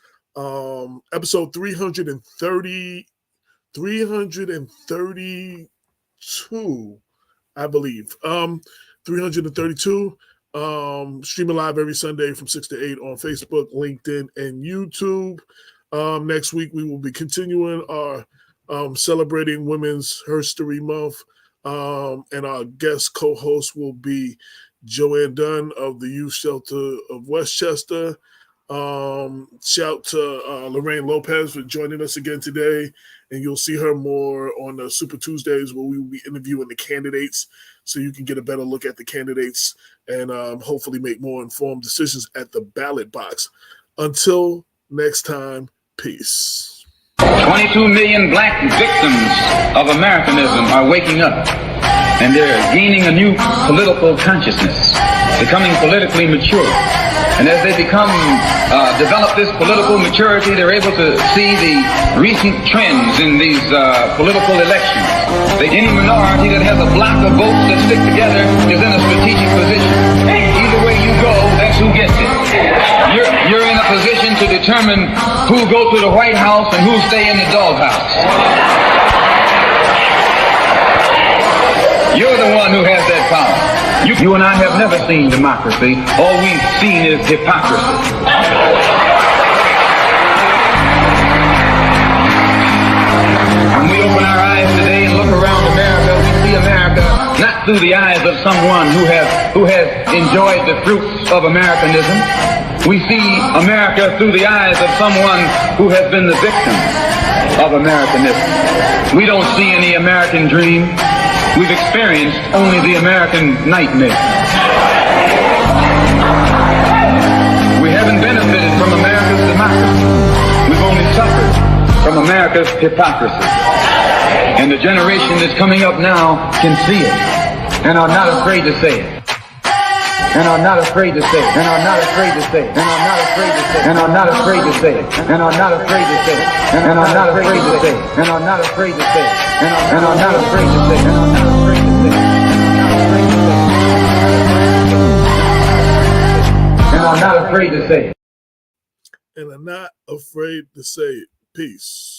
episode 332, I believe. 332. Streaming live every Sunday from 6 to 8 on Facebook, LinkedIn, and YouTube. Next week, we will be continuing our celebrating Women's History Month, and our guest co-host will be Joanne Dunn of the Youth Shelter of Westchester. Shout to Lorraine Lopez for joining us again today, and you'll see her more on the Super Tuesdays, where we will be interviewing the candidates, so you can get a better look at the candidates and hopefully make more informed decisions at the ballot box. Until next time, peace.
22 million black victims of Americanism are waking up, and they're gaining a new political consciousness, becoming politically mature. And as they develop this political maturity, they're able to see the recent trends in these political elections. Any minority that has a block of votes that stick together is in a strategic position. Either way you go, that's who gets it. You're in a position to determine who go to the White House and who stay in the doghouse. You're the one who has that power. You and I have never seen democracy. All we've seen is hypocrisy. When we open our eyes today and look around America, we see America not through the eyes of someone who has enjoyed the fruits of Americanism. We see America through the eyes of someone who has been the victim of Americanism. We don't see any American dream. We've experienced only the American nightmare. We haven't benefited from America's democracy. We've only suffered from America's hypocrisy. And the generation that's coming up now can see it, and are not afraid to say it. And are not afraid to say it. And are not afraid to say it. And are not afraid to say it. And are not afraid to say it. And are not afraid to say it. And are not afraid to say it. And are not afraid to say it. And are not afraid to say it. And are not afraid to say it. And are not afraid to say it.
And are not afraid to say it. Peace.